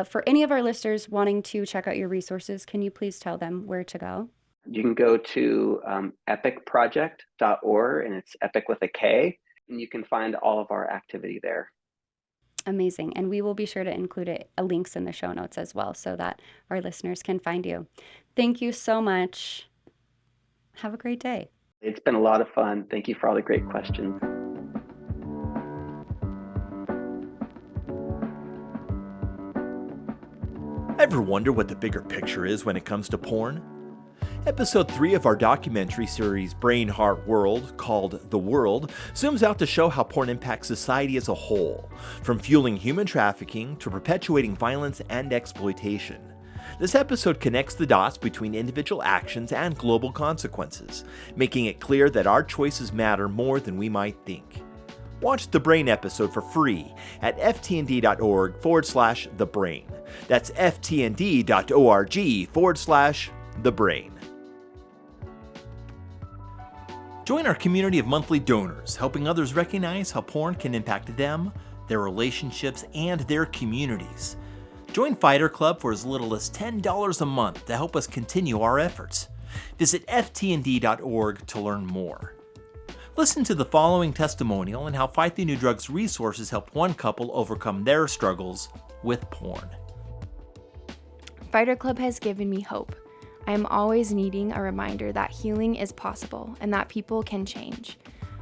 For any of our listeners wanting to check out your resources, can you please tell them where to go? You can go to epicproject.org, and it's Epic with a K, and you can find all of our activity there. Amazing. And we will be sure to include links in the show notes as well so that our listeners can find you. Thank you so much. Have a great day. It's been a lot of fun. Thank you for all the great questions. Ever wonder what the bigger picture is when it comes to porn? Episode 3 of our documentary series Brain Heart World, called The World, zooms out to show how porn impacts society as a whole, from fueling human trafficking to perpetuating violence and exploitation. This episode connects the dots between individual actions and global consequences, making it clear that our choices matter more than we might think. Watch the Brain episode for free at ftnd.org/thebrain. That's ftnd.org/thebrain. Join our community of monthly donors, helping others recognize how porn can impact them, their relationships, and their communities. Join Fighter Club for as little as $10 a month to help us continue our efforts. Visit ftnd.org to learn more. Listen to the following testimonial on how Fight the New Drugs resources helped one couple overcome their struggles with porn. Fighter Club has given me hope. I am always needing a reminder that healing is possible and that people can change.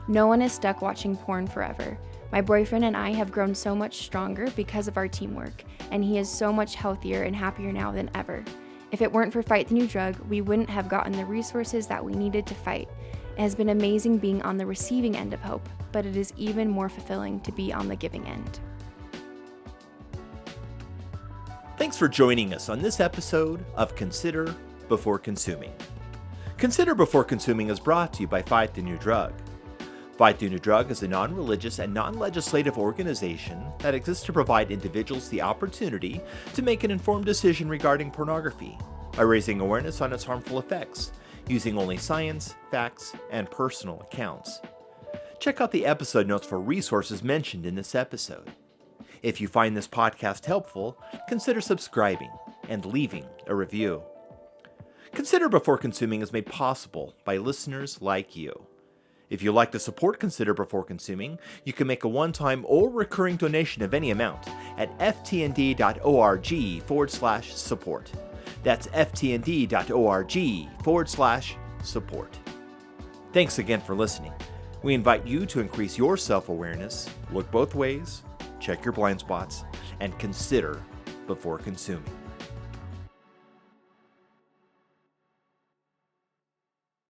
No one is stuck watching porn forever. My boyfriend and I have grown so much stronger because of our teamwork, and he is so much healthier and happier now than ever. If it weren't for Fight the New Drug, we wouldn't have gotten the resources that we needed to fight. It has been amazing being on the receiving end of hope, but it is even more fulfilling to be on the giving end. Thanks for joining us on this episode of Consider Before Consuming. Consider Before Consuming is brought to you by Fight the New Drug. Fight the New Drug is a non-religious and non-legislative organization that exists to provide individuals the opportunity to make an informed decision regarding pornography by raising awareness on its harmful effects, using only science, facts, and personal accounts. Check out the episode notes for resources mentioned in this episode. If you find this podcast helpful, consider subscribing and leaving a review. Consider Before Consuming is made possible by listeners like you. If you'd like to support Consider Before Consuming, you can make a one-time or recurring donation of any amount at ftnd.org/support. That's ftnd.org/support. Thanks again for listening. We invite you to increase your self-awareness, look both ways, check your blind spots, and consider before consuming.